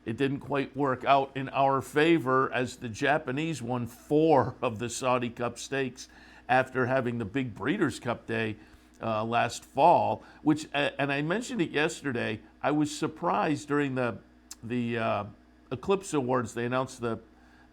It didn't quite work out in our favor as the Japanese won 4 of the Saudi Cup stakes after having the big Breeders' Cup Day last fall. Which, and I mentioned it yesterday, I was surprised during the Eclipse Awards. They announced the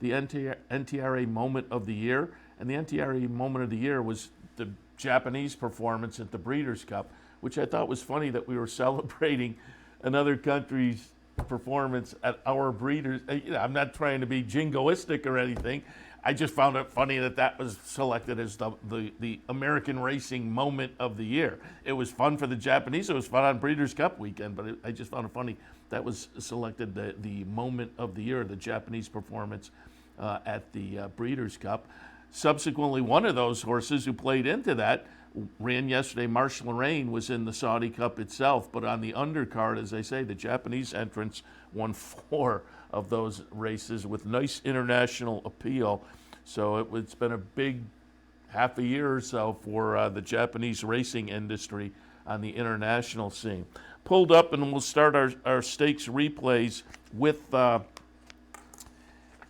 NTRA Moment of the Year, and the NTRA Moment of the Year was the Japanese performance at the Breeders' Cup, which I thought was funny that we were celebrating another country's performance at our Breeders'. I'm not trying to be jingoistic or anything. I just found it funny that that was selected as the American racing moment of the year. It was fun for the Japanese. It was fun on Breeders' Cup weekend, but I just found it funny that was selected the moment of the year, the Japanese performance at the Breeders' Cup. Subsequently, one of those horses who played into that ran yesterday. Marsh Lorraine was in the Saudi Cup itself, but on the undercard, as I say, the Japanese entrants won 4 of those races with nice international appeal. So it's been a big half a year or so for the Japanese racing industry on the international scene. Pulled up, and we'll start our stakes replays with a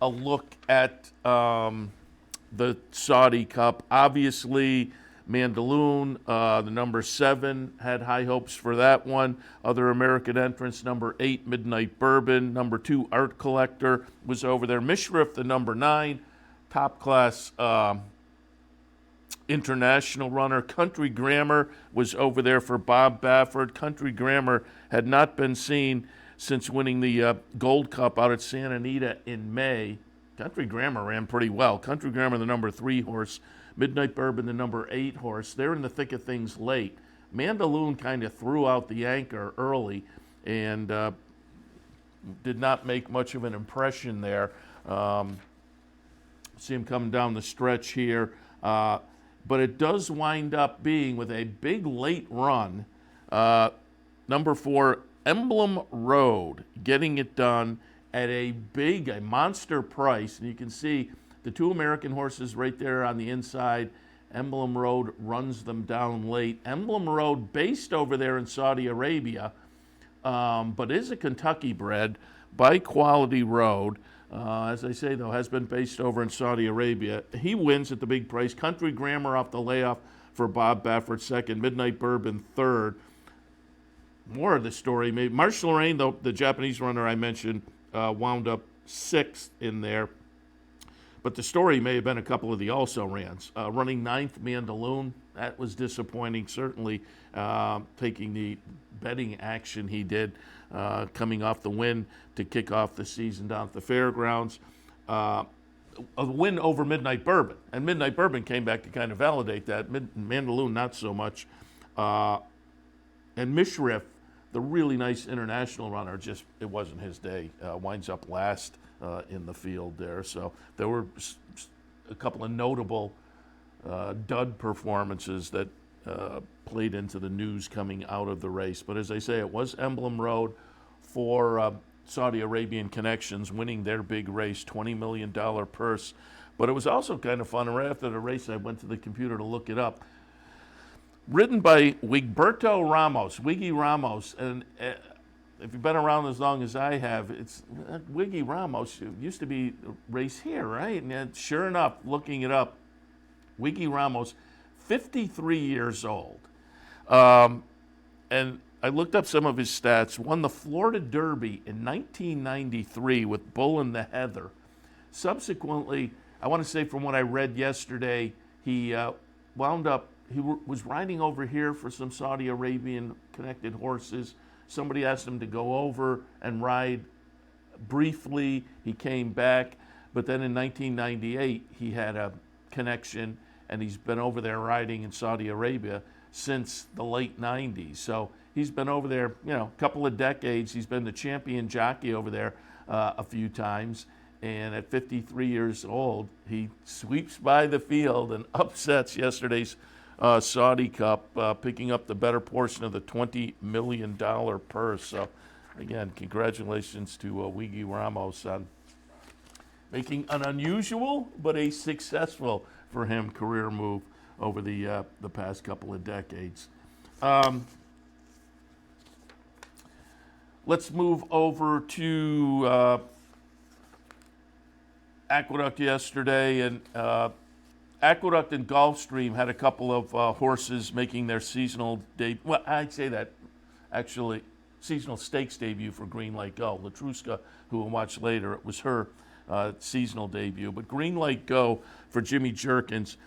look at the Saudi Cup. Obviously, Mandaloun, the number 7, had high hopes for that one. Other American entrants, number 8, Midnight Bourbon. Number 2, Art Collector, was over there. Mishriff, the number 9, top class international runner. Country Grammar was over there for Bob Baffert. Country Grammar had not been seen since winning the Gold Cup out at Santa Anita in May. Country Grammar ran pretty well. Country Grammar, the number 3 horse. Midnight Bourbon, the number 8 horse. They're in the thick of things late. Mandaloun kind of threw out the anchor early and did not make much of an impression there. See him coming down the stretch here. But it does wind up being, with a big late run, number 4, Emblem Road, getting it done at a monster price. And you can see the 2 American horses right there on the inside. Emblem Road runs them down late. Emblem Road, based over there in Saudi Arabia, but is a Kentucky bred by Quality Road. As I say, though, has been based over in Saudi Arabia. He wins at the big price. Country Grammar off the layoff for Bob Baffert, 2nd. Midnight Bourbon, 3rd. More of the story. Marsh Lorraine, though, the Japanese runner I mentioned, wound up 6th in there. But the story may have been a couple of the also-rans. Running 9th, Mandaloun, that was disappointing, certainly, taking the betting action he did, coming off the win to kick off the season down at the fairgrounds. A win over Midnight Bourbon, and Midnight Bourbon came back to kind of validate that. Mandaloun, not so much. And Mishriff, the really nice international runner, just it wasn't his day. Winds up last in the field there. So there were a couple of notable dud performances that played into the news coming out of the race. But as I say, it was Emblem Road for Saudi Arabian connections, winning their big race, $20 million purse. But it was also kind of fun. Right after the race, I went to the computer to look it up. Ridden by Wigberto Ramos, Wiggy Ramos, and if you've been around as long as I have, it's Wiggy Ramos. It used to be a race here, right? And sure enough, looking it up, Wiggy Ramos, 53 years old. And I looked up some of his stats. Won the Florida Derby in 1993 with Bull and the Heather. Subsequently, I want to say from what I read yesterday, he wound up, he was riding over here for some Saudi Arabian connected horses. Somebody asked him to go over and ride briefly. He came back, but then in 1998, he had a connection, and he's been over there riding in Saudi Arabia since the late 90s. So he's been over there, a couple of decades. He's been the champion jockey over there a few times. And at 53 years old, he sweeps by the field and upsets yesterday's Saudi Cup, picking up the better portion of the $20 million purse. So, again, congratulations to Wiggy Ramos on making an unusual but a successful for him career move over the past couple of decades. Let's move over to Aqueduct yesterday, and Aqueduct and Gulfstream had a couple of horses making their seasonal debut. Well, I'd say that actually seasonal stakes debut for Green Light Go. Latruska, who we'll watch later, it was her seasonal debut. But Green Light Go for Jimmy Jerkins.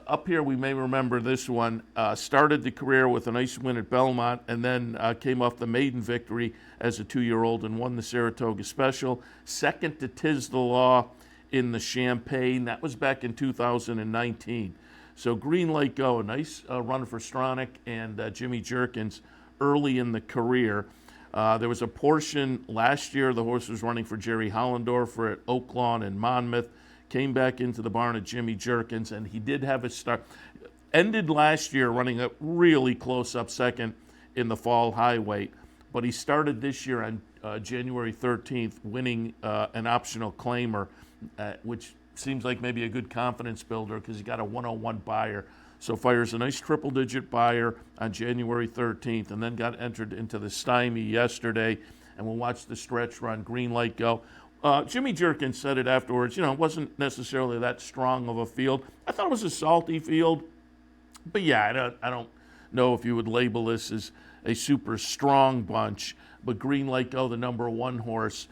Up here, we may remember this one. Started the career with a nice win at Belmont, and then came off the maiden victory as a 2-year-old and won the Saratoga Special. Second to Tiz the Law in the Champagne. That was back in 2019. So Green Light Go, a nice run for Stronach and Jimmy Jerkins early in the career. There was a portion last year, the horse was running for Jerry Hollendorfer at Oaklawn and Monmouth. Came back into the barn at Jimmy Jerkins, and he did have a start. Ended last year running a really close-up second in the fall high weight, but he started this year on January 13th, winning an optional claimer, which seems like maybe a good confidence builder because he got a 101 buyer. So fires a nice triple-digit buyer on January 13th, and then got entered into the Stymie yesterday, and we'll watch the stretch run. Green Light Go. Jimmy Jerkins said it afterwards, it wasn't necessarily that strong of a field. I thought it was a salty field, but yeah, I don't know if you would label this as a super strong bunch, but Green Light Go, the number 1 horse,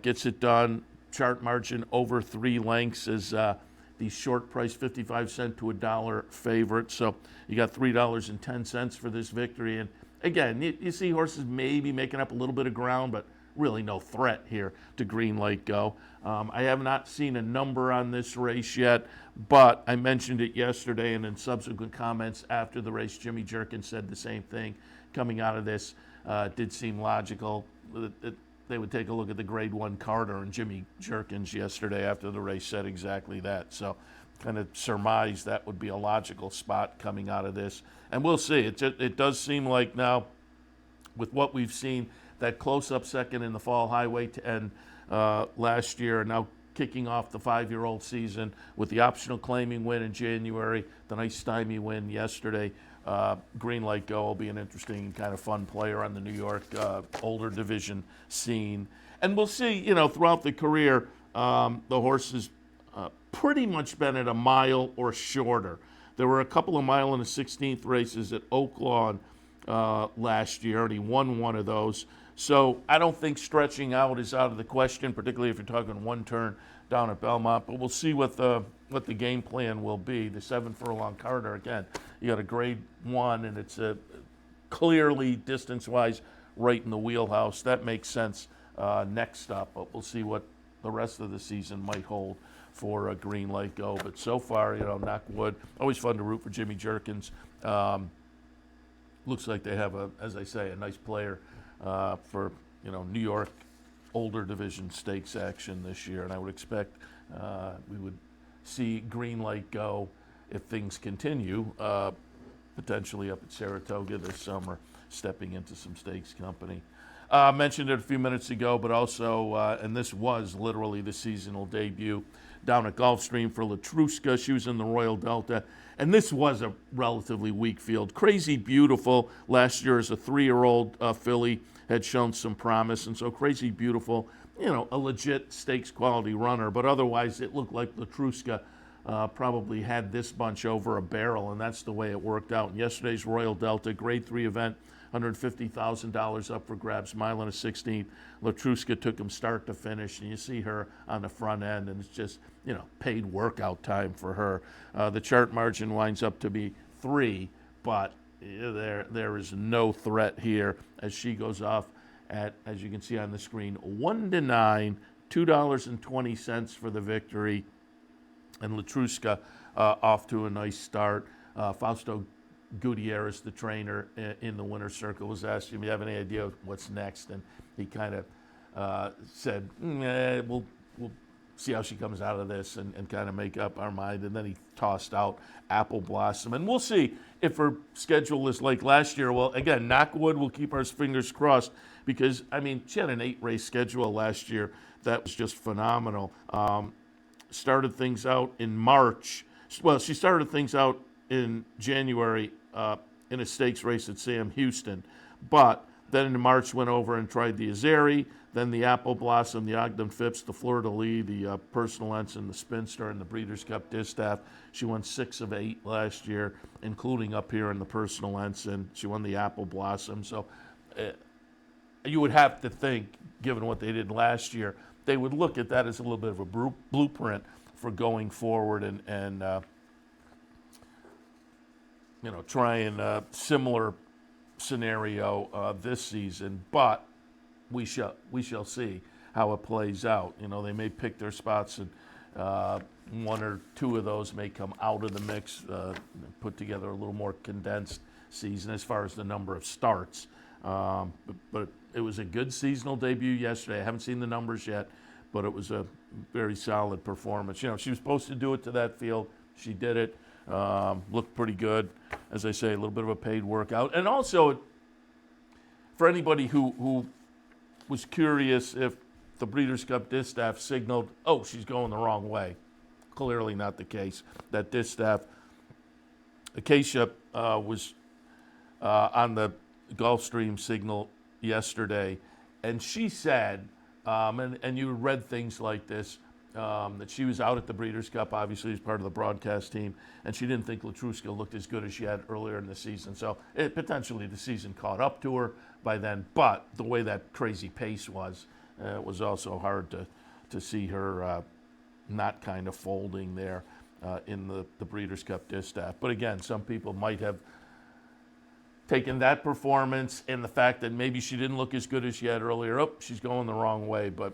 gets it done. Chart margin over 3 lengths is the short price 55 cent to $1 favorite. So you got $3.10 for this victory. And again, you see horses maybe making up a little bit of ground, but really no threat here to Green Light Go. I have not seen a number on this race yet, but I mentioned it yesterday, and in subsequent comments after the race, Jimmy Jerkins said the same thing. Coming out of this, it did seem logical. They would take a look at the Grade 1 Carter, and Jimmy Jerkins yesterday after the race said exactly that. So kind of surmised that would be a logical spot coming out of this. And we'll see. It does seem like now, with what we've seen, that close-up second in the fall highway to end last year, now kicking off the 5-year-old season with the optional claiming win in January, the nice Stymie win yesterday. Green Light Go will be an interesting kind of fun player on the New York older division scene. And we'll see, throughout the career, the horse has pretty much been at a mile or shorter. There were a couple of mile and a 16th races at Oaklawn last year, and he won one of those. So I don't think stretching out is out of the question, particularly if you're talking one turn down at Belmont. But we'll see what the game plan will be. The 7-furlong Carter, again, you got a Grade 1, and it's clearly distance-wise right in the wheelhouse. That makes sense next up, but we'll see what the rest of the season might hold for a Green Light Go. But so far, knock wood. Always fun to root for Jimmy Jerkins. Looks like they have as I say, a nice player for New York older division stakes action this year, and I would expect we would see Green Light Go if things continue, potentially up at Saratoga this summer, stepping into some stakes company. Mentioned it a few minutes ago, but also, and this was literally the seasonal debut down at Gulfstream for Latruska. She was in the Royal Delta, and this was a relatively weak field. Crazy Beautiful last year as a 3-year-old filly had shown some promise, and so Crazy Beautiful, a legit stakes quality runner, but otherwise it looked like Latruska probably had this bunch over a barrel, and that's the way it worked out. In yesterday's Royal Delta Grade 3 event, $150,000 up for grabs, mile and a 16th. Latruska took him start to finish, and you see her on the front end, and it's just, paid workout time for her. The chart margin winds up to be 3, but there is no threat here as she goes off at, as you can see on the screen, 1-9, $2.20 for the victory, and Latruska off to a nice start. Fausto Gutierrez, the trainer in the winner's circle, was asked him, "Do you have any idea what's next?" And he kind of said, we'll see how she comes out of this and kind of make up our mind. And then he tossed out Apple Blossom. And we'll see if her schedule is like last year. Well, again, knock wood, we'll keep our fingers crossed because, she had an 8-race schedule last year. That was just phenomenal. Started things out in March. Well, she started things out in January in a stakes race at Sam Houston. But Then in March went over and tried the Azeri, then the Apple Blossom, the Ogden Phipps, the Fleur de Lis, the Personal Ensign, the Spinster, and the Breeders' Cup Distaff. She won 6 of 8 last year, including up here in the Personal Ensign. She won the Apple Blossom. So you would have to think, given what they did last year, they would look at that as a little bit of a blueprint for going forward and trying a similar scenario this season. But we shall see how it plays out. They may pick their spots, and 1 or 2 of those may come out of the mix, put together a little more condensed season as far as the number of starts. But it was a good seasonal debut yesterday. I haven't seen the numbers yet, but it was a very solid performance. She was supposed to do it to that field. She did it. Looked pretty good. As I say, a little bit of a paid workout. And also, for anybody who was curious if the Breeders' Cup Distaff signaled, oh, she's going the wrong way. Clearly not the case. That Distaff, Acacia was on the Gulfstream signal yesterday, and she said, and you read things like this, that she was out at the Breeders' Cup, obviously as part of the broadcast team, and she didn't think Latruska looked as good as she had earlier in the season. So potentially the season caught up to her by then, but the way that crazy pace was, it was also hard to see her not kind of folding there in the Breeders' Cup Distaff. But again, some people might have taken that performance and the fact that maybe she didn't look as good as she had earlier. Oh, she's going the wrong way. But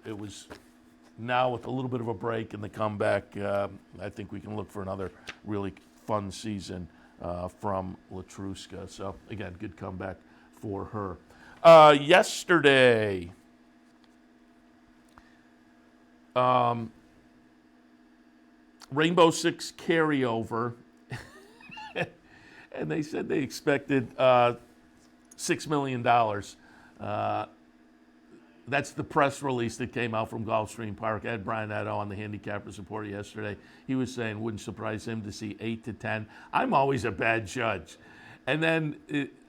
it was now with a little bit of a break and the comeback, I think we can look for another really fun season from Latruska. So, again, good comeback for her. Yesterday, Rainbow Six carryover. And they said they expected $6 million. That's the press release that came out from Gulfstream Park. Ed Brunetto on the Handicappers Report yesterday. He was saying wouldn't surprise him to see 8 to 10. I'm always a bad judge. And then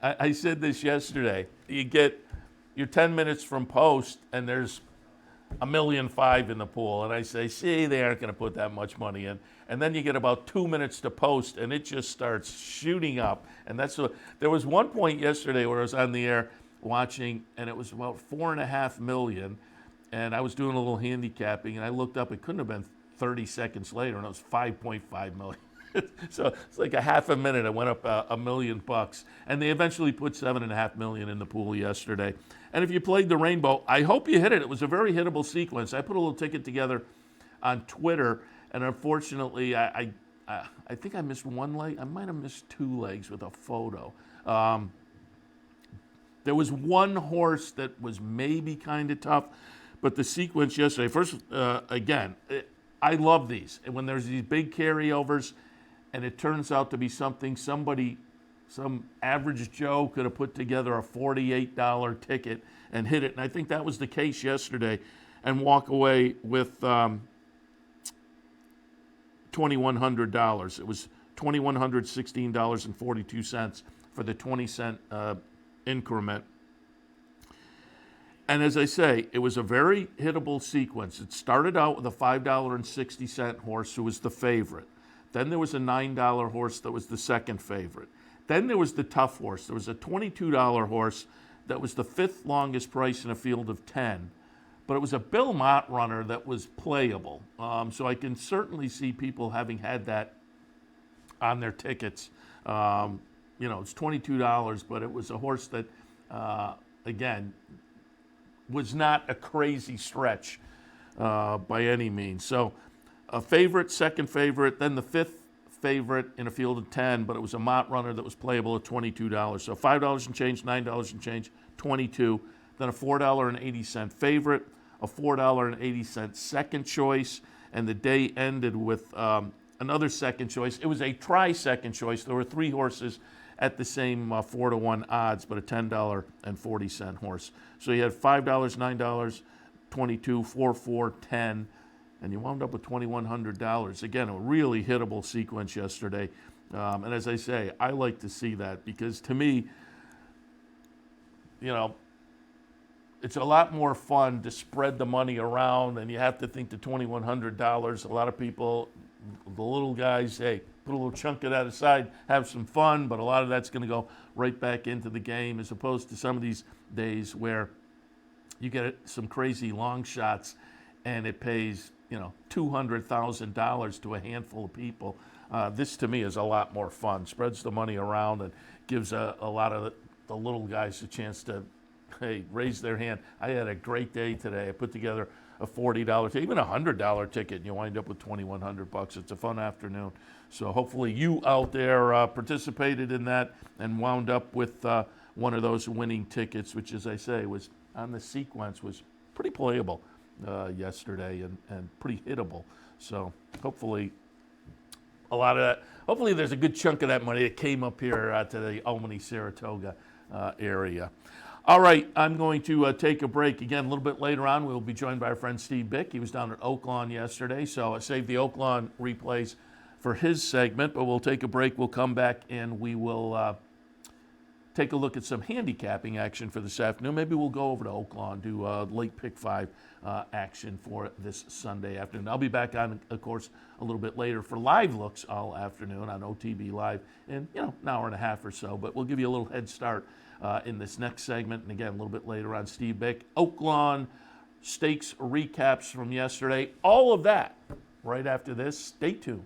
I said this yesterday. You get your 10 minutes from post, and there's $1.5 million in the pool. And I say, see, they aren't going to put that much money in. And then you get about 2 minutes to post, and it just starts shooting up. And that's what, there was one point yesterday where I was on the air watching, and it was about $4.5 million. And I was doing a little handicapping, and I looked up. It couldn't have been 30 seconds later, and it was $5.5 million. So it's like a half a minute. It went up $1 million, and they eventually put $7.5 million in the pool yesterday. And if you played the rainbow, I hope you hit it. It was a very hittable sequence. I put a little ticket together on Twitter, and unfortunately, I think I missed one leg. I might have missed 2 legs with a photo. There was one horse that was maybe kind of tough, but the sequence yesterday. First, again, I love these. And when there's these big carryovers, and it turns out to be something some average Joe could have put together a $48 ticket and hit it. And I think that was the case yesterday, and walk away with $2,100. It was $2,116.42 for the 20-cent increment. And as I say, it was a very hittable sequence. It started out with a $5.60 horse who was the favorite. Then there was a $9 horse that was the second favorite. Then there was the tough horse. There was a $22 horse that was the 5th longest price in a field of 10. But it was a Bill Mott runner that was playable. So I can certainly see people having had that on their tickets. It's $22, but it was a horse that, again, was not a crazy stretch by any means. So a favorite, second favorite, then the 5th favorite in a field of 10, but it was a Mott runner that was playable at $22. So $5 and change, $9 and change, $22. Then a $4.80 favorite, a $4.80 second choice, and the day ended with another second choice. It was a second choice. There were 3 horses at the same 4-to-1 odds, but a $10.40 horse. So you had $5, $9, $22, $4, $4, $10, and you wound up with $2,100. Again, a really hittable sequence yesterday. And as I say, I like to see that because to me, it's a lot more fun to spread the money around, and you have to think the $2,100. A lot of people, the little guys, hey, put a little chunk of that aside, have some fun, but a lot of that's going to go right back into the game, as opposed to some of these days where you get some crazy long shots and it pays, $200,000 to a handful of people. This to me is a lot more fun. Spreads the money around and gives a lot of the little guys a chance to, hey, raise their hand. I had a great day today. I put together a $40 ticket, even a $100 ticket, and you wind up with $2,100. It's a fun afternoon. So hopefully you out there participated in that and wound up with one of those winning tickets, which, as I say, was on the sequence, was pretty playable yesterday and pretty hittable. So hopefully a lot of that, hopefully there's a good chunk of that money that came up here to the Albany, Saratoga area. All right, I'm going to take a break. Again, a little bit later on, we'll be joined by our friend Steve Bick. He was down at Oaklawn yesterday, so I saved the Oaklawn replays for his segment, but we'll take a break. We'll come back and we will take a look at some handicapping action for this afternoon. Maybe we'll go over to Oaklawn, do late pick 5 action for this Sunday afternoon. I'll be back on, of course, a little bit later for live looks all afternoon on OTB Live in, an hour and a half or so, but we'll give you a little head start in this next segment. And again, a little bit later on, Steve Bick, Oaklawn stakes recaps from yesterday. All of that right after this. Stay tuned.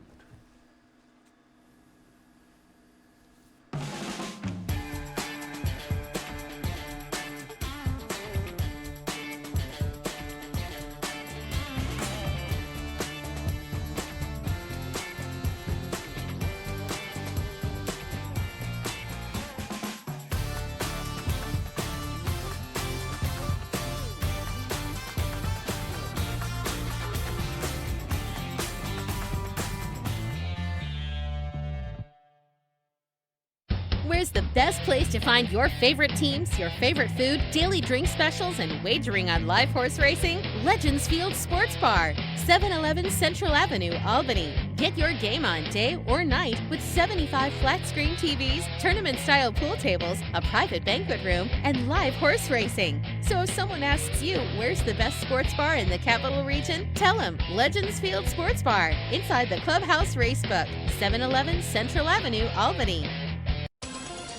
Where's the best place to find your favorite teams, your favorite food, daily drink specials, and wagering on live horse racing? Legends Field Sports Bar, 711 Central Avenue, Albany. Get your game on day or night with 75 flat-screen TVs, tournament-style pool tables, a private banquet room, and live horse racing. So if someone asks you, where's the best sports bar in the capital region? Tell them Legends Field Sports Bar, inside the Clubhouse Racebook, 711 Central Avenue, Albany.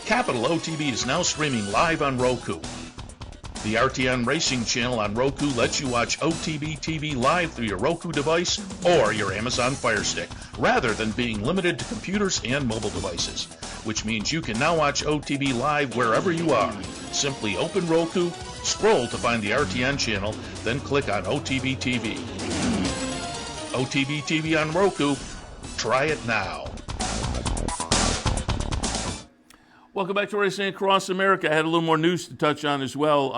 Capital OTB is now streaming live on Roku. The RTN Racing channel on Roku lets you watch OTB TV live through your Roku device or your Amazon Fire Stick, rather than being limited to computers and mobile devices, which means you can now watch OTB live wherever you are. Simply open Roku, scroll to find the RTN channel, then click on OTB TV. OTB TV on Roku. Try it now. Welcome back to Racing Across America. I had a little more news to touch on as well.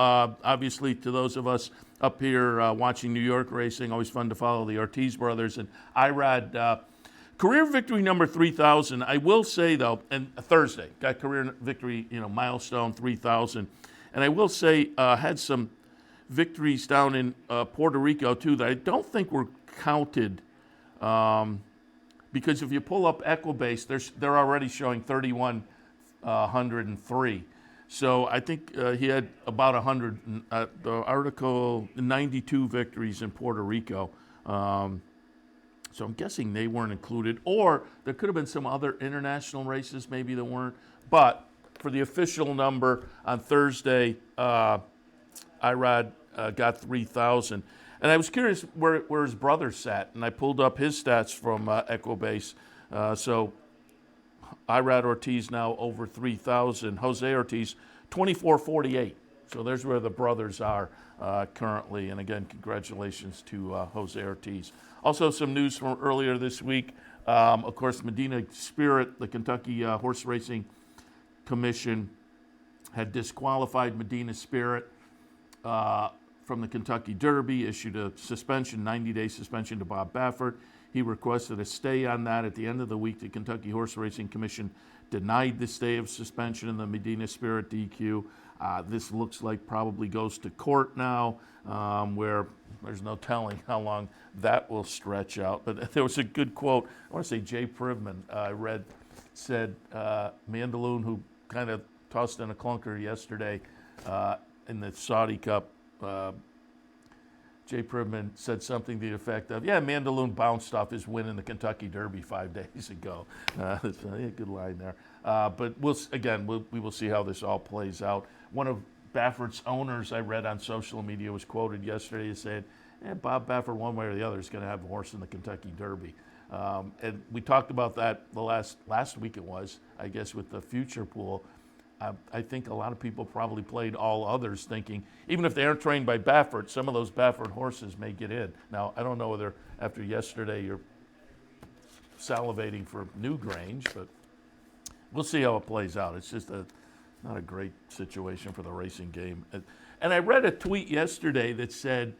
Obviously, to those of us up here watching New York racing, always fun to follow the Ortiz brothers. And IRAD, career victory number 3,000. I will say, though, and Thursday, got career victory, milestone 3,000. And I will say, had some victories down in Puerto Rico, too, that I don't think were counted. Because if you pull up Equibase, they're already showing 3,103. So I think he had about 100, the article, 92 victories in Puerto Rico. So I'm guessing they weren't included. Or there could have been some other international races maybe that weren't. But for the official number on Thursday, Irad got 3,000. And I was curious where his brother sat, and I pulled up his stats from Equibase. So Irad Ortiz now over 3,000. Jose Ortiz, 2448. So there's where the brothers are currently. And again, congratulations to Jose Ortiz. Also, some news from earlier this week. Of course, Medina Spirit, the Kentucky Horse Racing Commission, had disqualified Medina Spirit from the Kentucky Derby, issued a suspension, 90-day suspension to Bob Baffert. He requested a stay on that. At the end of the week, the Kentucky Horse Racing Commission denied the stay of suspension in the Medina Spirit DQ. This looks like probably goes to court now, where there's no telling how long that will stretch out. But there was a good quote. I want to say Jay Privman, I read, said Mandaloon, who kind of tossed in a clunker yesterday, in the Saudi Cup. Jay Privman said something to the effect of, Mandaloon bounced off his win in the Kentucky Derby 5 days ago. Good line there. But we will see how this all plays out. One of Baffert's owners I read on social media was quoted yesterday as saying, Bob Baffert, one way or the other, is going to have a horse in the Kentucky Derby. And we talked about that the last week it was, I guess, with the future pool. I think a lot of people probably played all others thinking, even if they aren't trained by Baffert, some of those Baffert horses may get in. Now, I don't know whether after yesterday you're salivating for Newgrange, but we'll see how it plays out. It's just not a great situation for the racing game. And I read a tweet yesterday that said,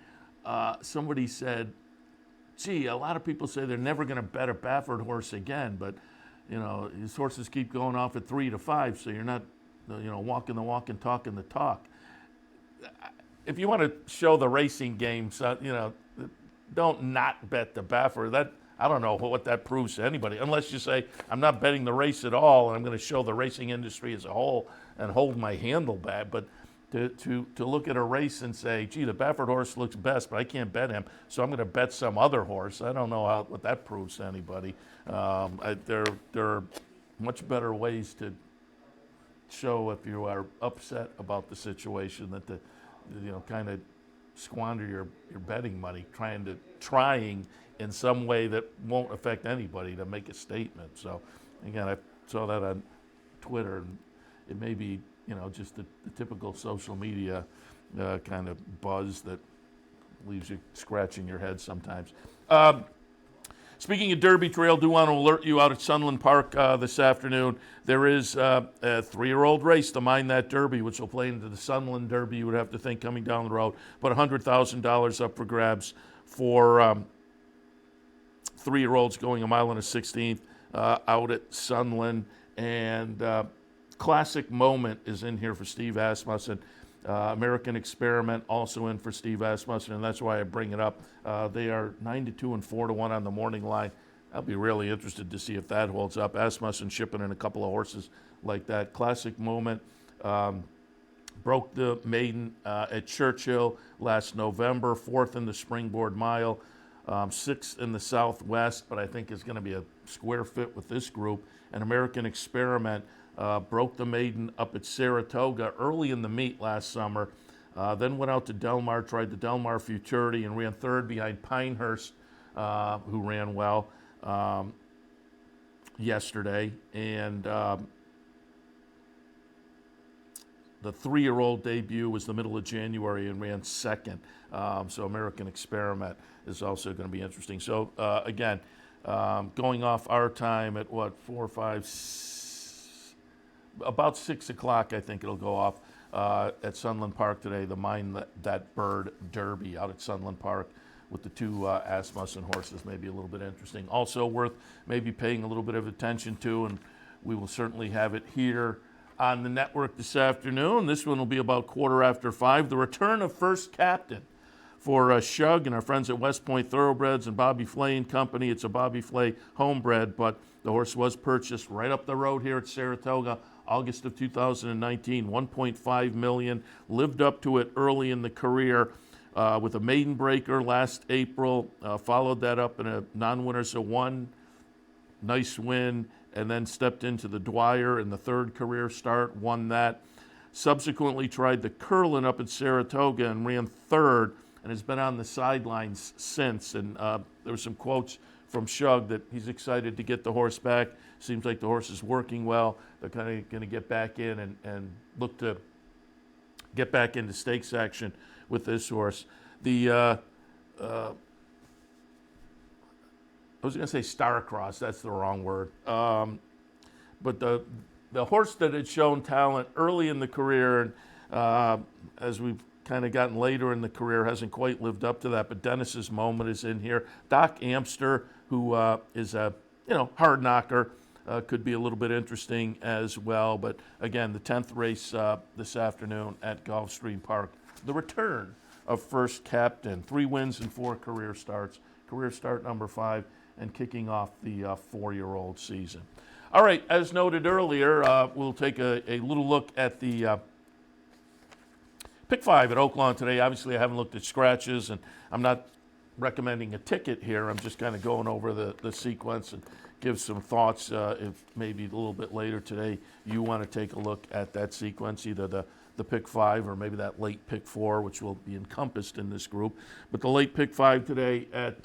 somebody said, gee, a lot of people say they're never going to bet a Baffert horse again, but, his horses keep going off at 3 to 5, so you're not, walking the walk and talking the talk. If you want to show the racing game, don't not bet the Baffert. I don't know what that proves to anybody, unless you say, I'm not betting the race at all, and I'm going to show the racing industry as a whole and hold my handle back. But to look at a race and say, gee, the Baffert horse looks best, but I can't bet him, so I'm going to bet some other horse. I don't know what that proves to anybody. There are much better ways to show if you are upset about the situation than to, kind of squander your betting money trying in some way that won't affect anybody to make a statement. So, again, I saw that on Twitter, and it may be, just the typical social media kind of buzz that leaves you scratching your head sometimes. Speaking of Derby Trail, do want to alert you out at Sunland Park this afternoon. There is a 3-year-old race, the Mind That Derby, which will play into the Sunland Derby, you would have to think, coming down the road. But $100,000 up for grabs for 3-year-olds going 1 1/16 out at Sunland. And Classic Moment is in here for Steve Asmussen. American Experiment also in for Steve Asmussen, and that's why I bring it up. They are 9-2 and 4-1 on the morning line. I'll be really interested to see if that holds up. Asmussen shipping in a couple of horses like that. Classic Moment broke the maiden at Churchill last November, 4th in the Springboard Mile, 6th in the Southwest, but I think is going to be a square fit with this group. And American Experiment broke the maiden up at Saratoga early in the meet last summer, then went out to Del Mar, tried the Del Mar Futurity, and ran 3rd behind Pinehurst, who ran well yesterday. And the 3-year-old debut was the middle of January and ran 2nd. So American Experiment is also going to be interesting. So again, going off our time at about 6 o'clock, I think it'll go off at Sunland Park today, the Mind That Bird Derby out at Sunland Park with the 2 Asmussen horses. Maybe a little bit interesting. Also worth maybe paying a little bit of attention to, and we will certainly have it here on the network this afternoon. This one will be about 5:15. The return of First Captain for Shug and our friends at West Point Thoroughbreds and Bobby Flay and Company. It's a Bobby Flay homebred, but the horse was purchased right up the road here at Saratoga, August of 2019, $1.5 million. Lived up to it early in the career with a maiden breaker last April. Followed that up in a non-winner, so one nice win, and then stepped into the Dwyer in the 3rd career start, won that. Subsequently tried the Curlin up at Saratoga and ran 3rd, and has been on the sidelines since. And there were some quotes from Shug that he's excited to get the horse back. Seems like the horse is working well. They're kind of going to get back in and look to get back into stakes action with this horse. I was going to say Starcross. That's the wrong word. But the horse that had shown talent early in the career, and as we've kind of gotten later in the career, hasn't quite lived up to that. But Dennis's Moment is in here. Doc Amster, who is a hard knocker, could be a little bit interesting as well. But again, the 10th race this afternoon at Gulfstream Park. The return of First Captain. 3 wins and 4 career starts. Career start number 5, and kicking off the 4-year-old season. All right, as noted earlier, we'll take a little look at the Pick 5 at Oaklawn today. Obviously, I haven't looked at scratches, and I'm not recommending a ticket here. I'm just kind of going over the sequence and give some thoughts if maybe a little bit later today you want to take a look at that sequence, either the pick 5 or maybe that late pick 4, which will be encompassed in this group. But the late pick 5 today at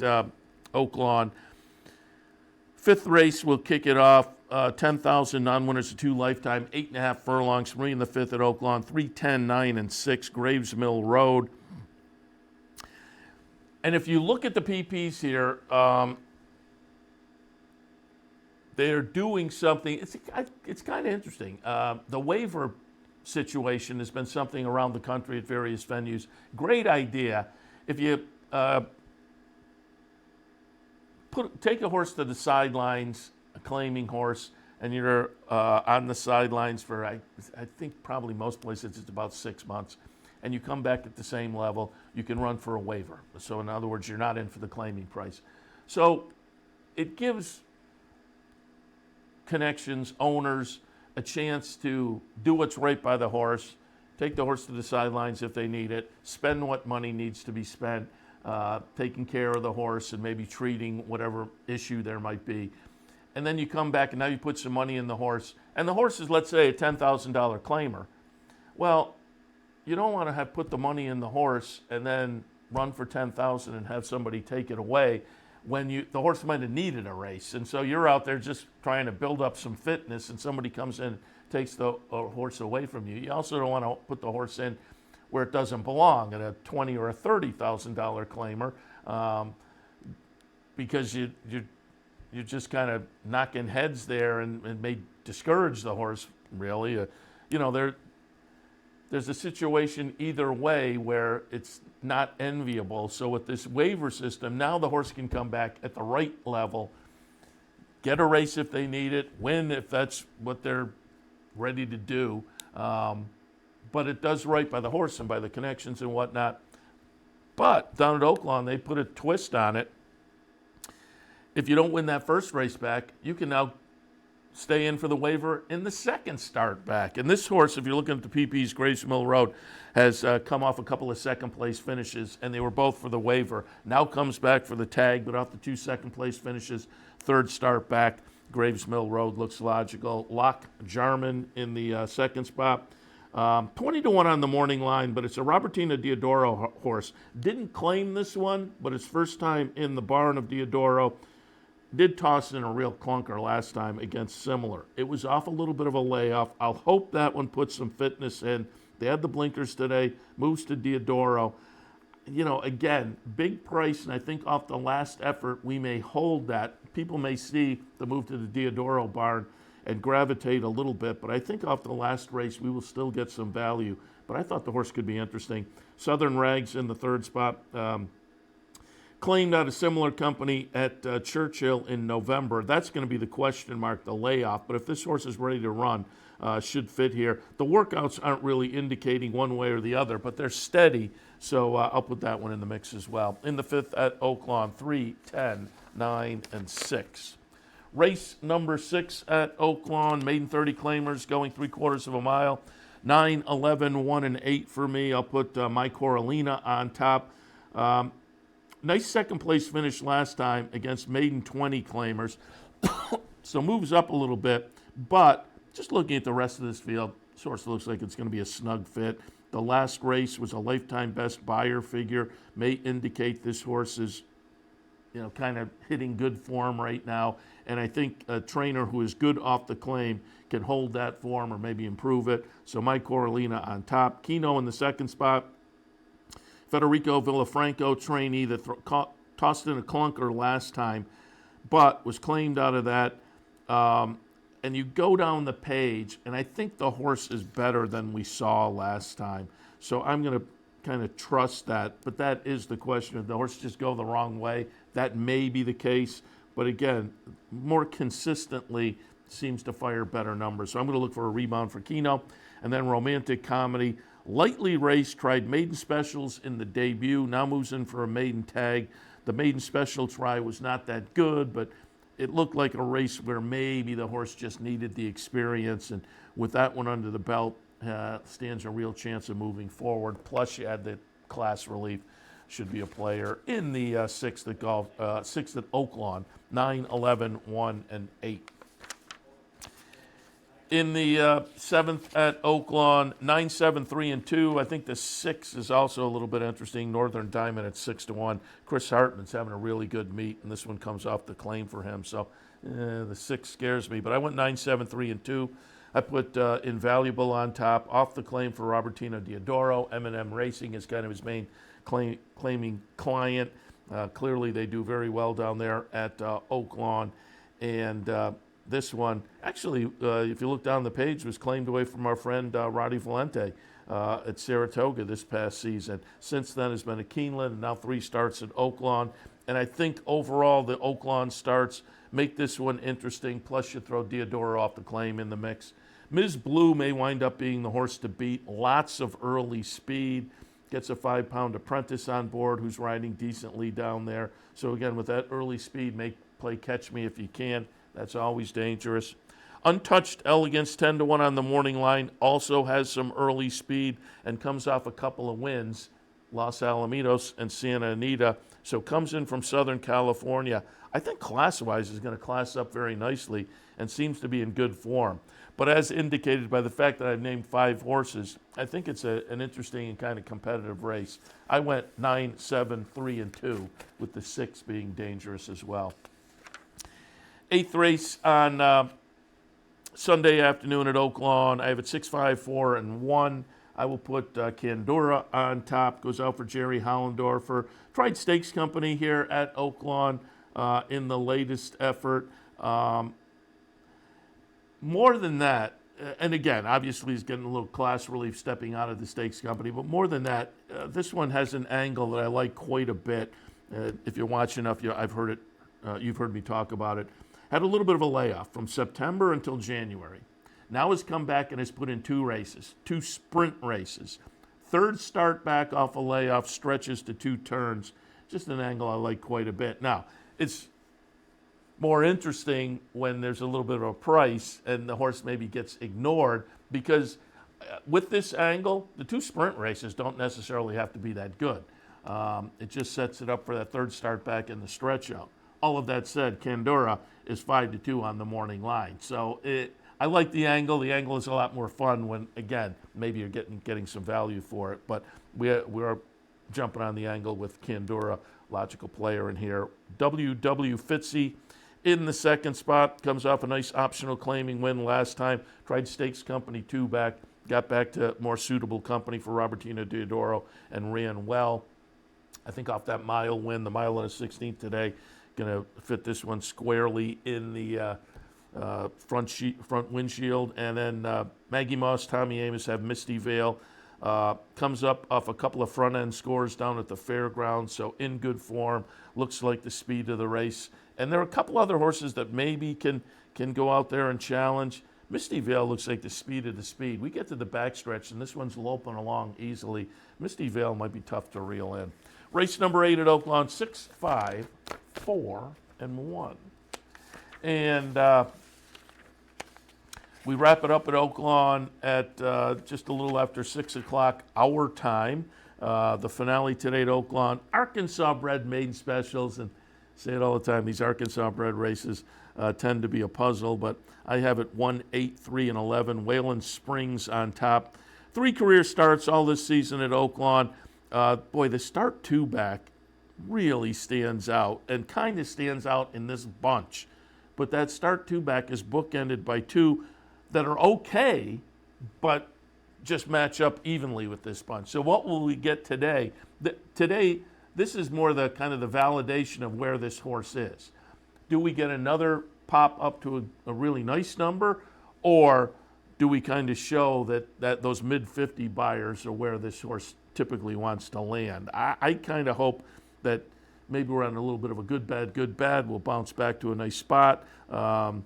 Oaklawn. 5th race will kick it off. 10,000 non-winners to 2 lifetime, 8.5 furlongs. 3 in the 5th at Oaklawn, 3:10, 9, and 6. Graves Mill Road. And if you look at the PPs here, they're doing something. It's kind of interesting. The waiver situation has been something around the country at various venues. Great idea. If you take a horse to the sidelines, a claiming horse, and you're on the sidelines for, I think probably most places it's about 6 months, and you come back at the same level, you can run for a waiver. So in other words, you're not in for the claiming price. So it gives connections, owners, a chance to do what's right by the horse, take the horse to the sidelines if they need it, spend what money needs to be spent, taking care of the horse and maybe treating whatever issue there might be. And then you come back and now you put some money in the horse. And the horse is, let's say, a $10,000 claimer. Well, you don't want to have put the money in the horse and then run for $10,000 and have somebody take it away when the horse might have needed a race. And so you're out there just trying to build up some fitness and somebody comes in and takes the horse away from you. You also don't want to put the horse in where it doesn't belong, at a $20,000 or a $30,000 claimer, because you're just kind of knocking heads there and may discourage the horse, really. There's a situation either way where it's not enviable. So with this waiver system, now the horse can come back at the right level, get a race if they need it, win if that's what they're ready to do. But it does right by the horse and by the connections and whatnot. But down at Oaklawn, they put a twist on it. If you don't win that first race back, you can now stay in for the waiver in the second start back. And this horse, if you're looking at the PP's Graves Mill Road, has come off a couple of second-place finishes, and they were both for the waiver. Now comes back for the tag, but off the 2 second-place finishes, third start back. Graves Mill Road looks logical. Loch Jarman in the second spot. 20-1 on the morning line, but it's a Robertina Diodoro horse. Didn't claim this one, but it's first time in the barn of Diodoro. Did toss in a real clunker last time against Similar. It was off a little bit of a layoff. I'll hope that one puts some fitness in. They had the blinkers today, moves to Diodoro. Again, big price, and I think off the last effort, we may hold that. People may see the move to the Diodoro barn and gravitate a little bit, but I think off the last race, we will still get some value. But I thought the horse could be interesting. Southern Rags in the third spot. Claimed out a similar company at Churchill in November. That's going to be the question mark, the layoff. But if this horse is ready to run, should fit here. The workouts aren't really indicating one way or the other, but they're steady. So I'll put that one in the mix as well. In the 5th at Oaklawn, 3, 10, 9, and 6. Race number 6 at Oaklawn, maiden 30 claimers going 3/4 of a mile. 9, 11, 1, and 8 for me. I'll put My Coralina on top. Nice second place finish last time against maiden 20 claimers. So moves up a little bit, but just looking at the rest of this field, this horse looks like it's going to be a snug fit. The last race was a lifetime best buyer figure. May indicate this horse is, kind of hitting good form right now. And I think a trainer who is good off the claim can hold that form or maybe improve it. So My Coralina on top. Keno in the second spot. Federico Villafranco, trainee that tossed in a clunker last time, but was claimed out of that. And you go down the page, and I think the horse is better than we saw last time. So I'm going to kind of trust that. But that is the question. If the horse just go the wrong way, that may be the case. But again, more consistently seems to fire better numbers. So I'm going to look for a rebound for Keno. And then Romantic Comedy. Lightly raced, tried maiden specials in the debut, now moves in for a maiden tag. The maiden special try was not that good, but it looked like a race where maybe the horse just needed the experience. And with that one under the belt, stands a real chance of moving forward. Plus, you add the class relief, should be a player in the sixth at Oaklawn, 9, 11, 1, and 8. In the seventh at Oaklawn, 9, 7, 3, and 2. I think the 6 is also a little bit interesting. Northern Diamond at 6 to 1. Chris Hartman's having a really good meet, and this one comes off the claim for him. So the 6 scares me, but I went 9, 7, 3, and 2. I put Invaluable on top, off the claim for Robertino Diodoro. M&M Racing is kind of his main claiming client. Clearly, they do very well down there at Oaklawn, and this one, actually, if you look down the page, was claimed away from our friend Roddy Valente at Saratoga this past season. Since then, has been at Keeneland, and now 3 starts at Oaklawn. And I think overall, the Oaklawn starts make this one interesting. Plus, you throw Diodoro off the claim in the mix. Ms. Blue may wind up being the horse to beat. Lots of early speed. Gets a 5-pound apprentice on board who's riding decently down there. So again, with that early speed, play catch me if you can. That's always dangerous. Untouched Elegance, 10 to 1 on the morning line, also has some early speed and comes off a couple of wins, Los Alamitos and Santa Anita. So comes in from Southern California. I think class-wise is going to class up very nicely and seems to be in good form. But as indicated by the fact that I've named 5 horses, I think it's an interesting and kind of competitive race. I went 9, 7, 3, and 2, with the 6 being dangerous as well. 8th race on Sunday afternoon at Oaklawn. I have it 6, 5, 4, and 1. I will put Candora on top. Goes out for Jerry Hollendorfer. Tried Stakes Company here at Oaklawn in the latest effort. More than that, and again, obviously he's getting a little class relief stepping out of the Stakes Company, but more than that, this one has an angle that I like quite a bit. If you're watching enough, I've heard it. You've heard me talk about it. Had a little bit of a layoff from September until January. Now has come back and has put in 2 races, 2 sprint races. 3rd start back off a layoff, stretches to 2 turns. Just an angle I like quite a bit. Now, it's more interesting when there's a little bit of a price and the horse maybe gets ignored, because with this angle, the 2 sprint races don't necessarily have to be that good. It just sets it up for that 3rd start back in the stretch out. All of that said, Candora is 5 to 2 on the morning line. So I like the angle. The angle is a lot more fun when, again, maybe you're getting some value for it. But we're jumping on the angle with Candora, logical player in here. W.W. Fitzy in the 2nd spot. Comes off a nice optional claiming win last time. Tried Stakes Company 2 back. Got back to more suitable company for Robertino Diodoro and ran well. I think off that mile win, the mile and a 16th today, going to fit this one squarely in the front windshield. And then Maggie Moss, Tommy Amos have Misty Vale. Comes up off a couple of front-end scores down at the fairgrounds, so in good form. Looks like the speed of the race. And there are a couple other horses that maybe can go out there and challenge. Misty Vale looks like the speed of the speed. We get to the backstretch, and this one's loping along easily. Misty Vale might be tough to reel in. Race number 8 at Oaklawn, 6, 5, 4, and 1. And we wrap it up at Oaklawn at just a little after 6 o'clock our time. The finale today at Oaklawn, Arkansas bred maiden specials. And I say it all the time, these Arkansas bred races tend to be a puzzle, but I have it 1, 8, 3, and 11. Wayland Springs on top. 3 career starts all this season at Oaklawn. Boy, the start 2 back really stands out and kind of stands out in this bunch. But that start 2 back is bookended by 2 that are okay, but just match up evenly with this bunch. So what will we get today? Today, this is more the kind of the validation of where this horse is. Do we get another pop up to a really nice number, or do we kind of show that those mid-50 buyers are where this horse typically wants to land? I kind of hope that maybe we're on a little bit of a good, bad. We'll bounce back to a nice spot. The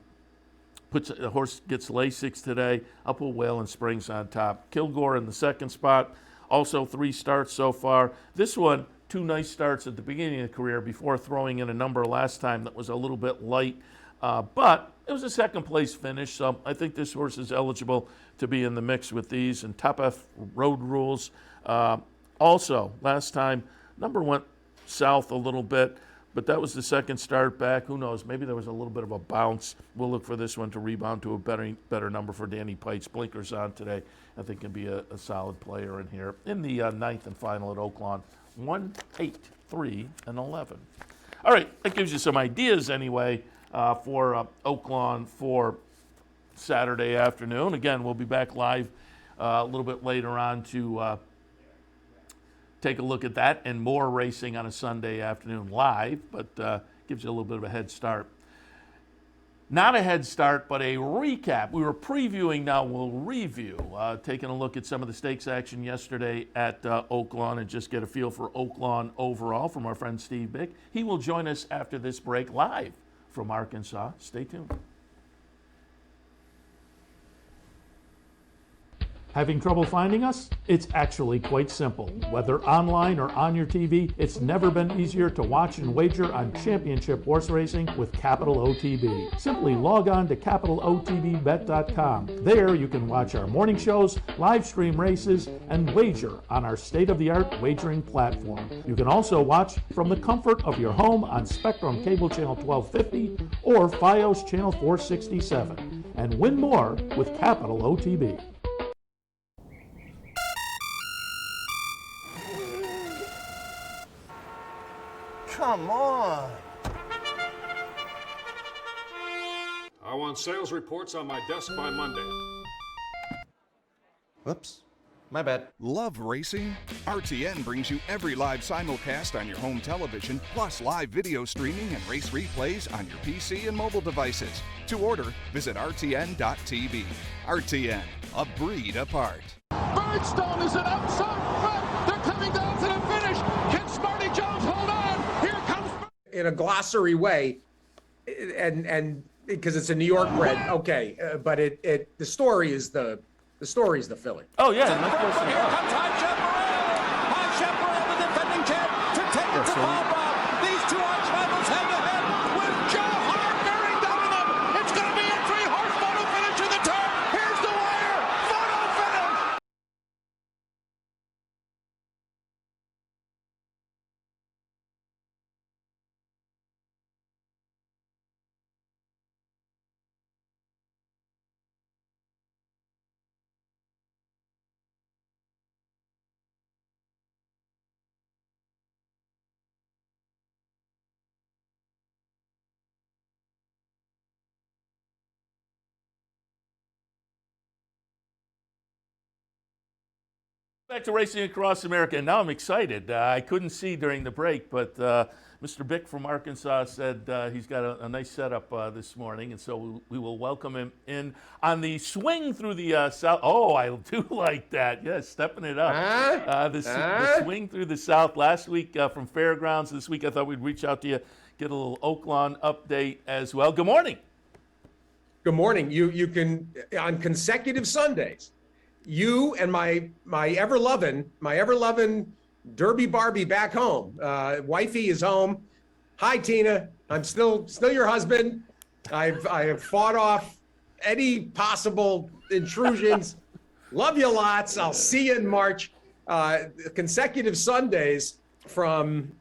horse gets Lasix today. I'll put Wayland Springs on top. Kilgore in the 2nd spot. Also 3 starts so far. This one, 2 nice starts at the beginning of the career before throwing in a number last time that was a little bit light. But it was a second place finish, so I think this horse is eligible to be in the mix with these. And Top F Road Rules. Also, last time, number went south a little bit, but that was the second start back. Who knows? Maybe there was a little bit of a bounce. We'll look for this one to rebound to a better number for Danny Pite's blinkers on today. I think can be a solid player in here. In the ninth and final at Oaklawn, 1, 8, 3, and 11. All right, that gives you some ideas anyway for Oaklawn for Saturday afternoon. Again, we'll be back live a little bit later on to take a look at that and more racing on a Sunday afternoon live, but gives you a little bit of a head start. Not a head start, but a recap. We were previewing, now we'll review, taking a look at some of the stakes action yesterday at Oaklawn and just get a feel for Oaklawn overall from our friend Steve Bick. He will join us after this break live from Arkansas. Stay tuned. Having trouble finding us? It's actually quite simple. Whether online or on your TV, it's never been easier to watch and wager on championship horse racing with Capital OTB. Simply log on to capitalotbbet.com. There you can watch our morning shows, live stream races, and wager on our state-of-the-art wagering platform. You can also watch from the comfort of your home on Spectrum Cable Channel 1250 or Fios Channel 467 and win more with Capital OTB. Come on. I want sales reports on my desk by Monday. Whoops. My bad. Love racing? RTN brings you every live simulcast on your home television, plus live video streaming and race replays on your PC and mobile devices. To order, visit rtn.tv. RTN, a breed apart. Birdstone is an outside front. They're coming down to the finish. Can Smarty Jones hold on? Here comes. In a glossary way, and because it's a New York bred, okay, but the story is the filly. Oh yeah, and of course Here comes High Chaparral. High Chaparral, the defending champ, to take it to Bob Bob. These two arch rivals head to head with Joe Hart bearing down on them. It's going to be a three-horse photo finish in the turn. Here's the wire. Photo finish. Back to Racing Across America, and now I'm excited. I couldn't see during the break, but Mr. Bick from Arkansas said he's got a nice setup this morning, and so we will welcome him in on the swing through the south. Oh, I do like that. Yes, stepping it up. The swing through the south last week from Fairgrounds. This week I thought we'd reach out to you, get a little Oaklawn update as well. Good morning. Good morning. You can, on consecutive Sundays, you and my ever loving Derby Barbie back home. Wifey is home. Hi, Tina. I'm still your husband. I have fought off any possible intrusions. Love you lots. I'll see you in March. Consecutive Sundays from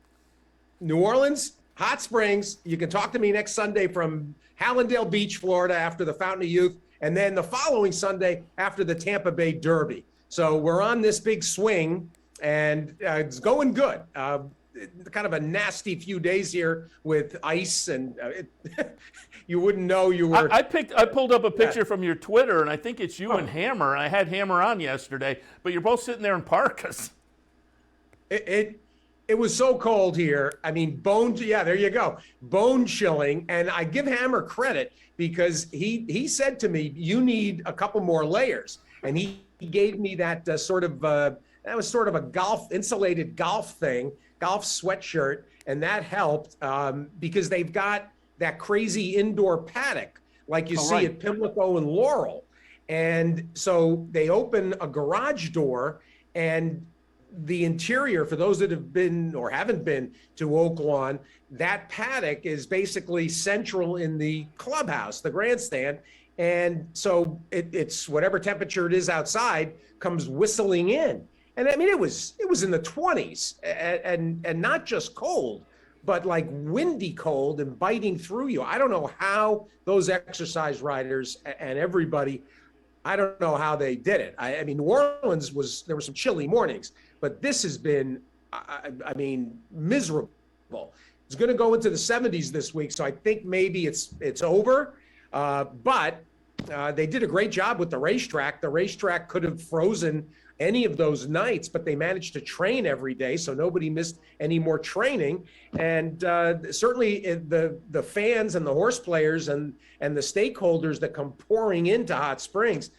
New Orleans, Hot Springs. You can talk to me next Sunday from Hallandale Beach, Florida, after the Fountain of Youth. And then the following Sunday after the Tampa Bay Derby. So we're on this big swing, and it's going good. Kind of a nasty few days here with ice, and you wouldn't know you were. I pulled up a picture from your Twitter, and I think it's you and Hammer. And I had Hammer on yesterday, but you're both sitting there in parkas. It was so cold here. I mean, there you go. Bone chilling. And I give Hammer credit because he said to me, you need a couple more layers. And he gave me that that was sort of a insulated golf sweatshirt. And that helped because they've got that crazy indoor paddock like you see at Pimlico and Laurel. And so they open a garage door, and the interior, for those that have been or haven't been to Oaklawn, that paddock is basically central in the clubhouse, the grandstand. And so it's whatever temperature it is outside comes whistling in. And I mean, it was in the 20s and not just cold, but like windy cold and biting through you. I don't know how those exercise riders and everybody, I don't know how they did it. I mean, New Orleans there were some chilly mornings, but this has been, I mean, miserable. It's going to go into the 70s this week, so I think maybe it's over. But they did a great job with the racetrack. The racetrack could have frozen any of those nights, but they managed to train every day, so nobody missed any more training. And certainly the fans and the horse players and the stakeholders that come pouring into Hot Springs,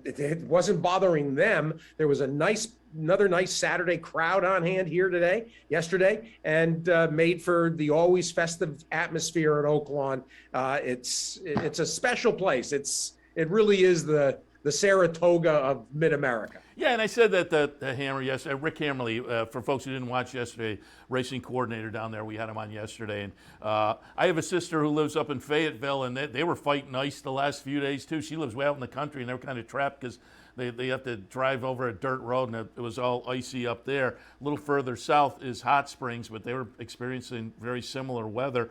it wasn't bothering them. There was another nice Saturday crowd on hand here yesterday, and made for the always festive atmosphere at Oaklawn. It's a special place. It really is the Saratoga of Mid-America. Yeah, and I said that the Hammer yesterday, Rick Hammerly, for folks who didn't watch yesterday, racing coordinator down there, we had him on yesterday. And I have a sister who lives up in Fayetteville, and they were fighting ice the last few days too. She lives way out in the country, and they were kind of trapped because they have to drive over a dirt road, and it was all icy up there. A little further south is Hot Springs, but they were experiencing very similar weather.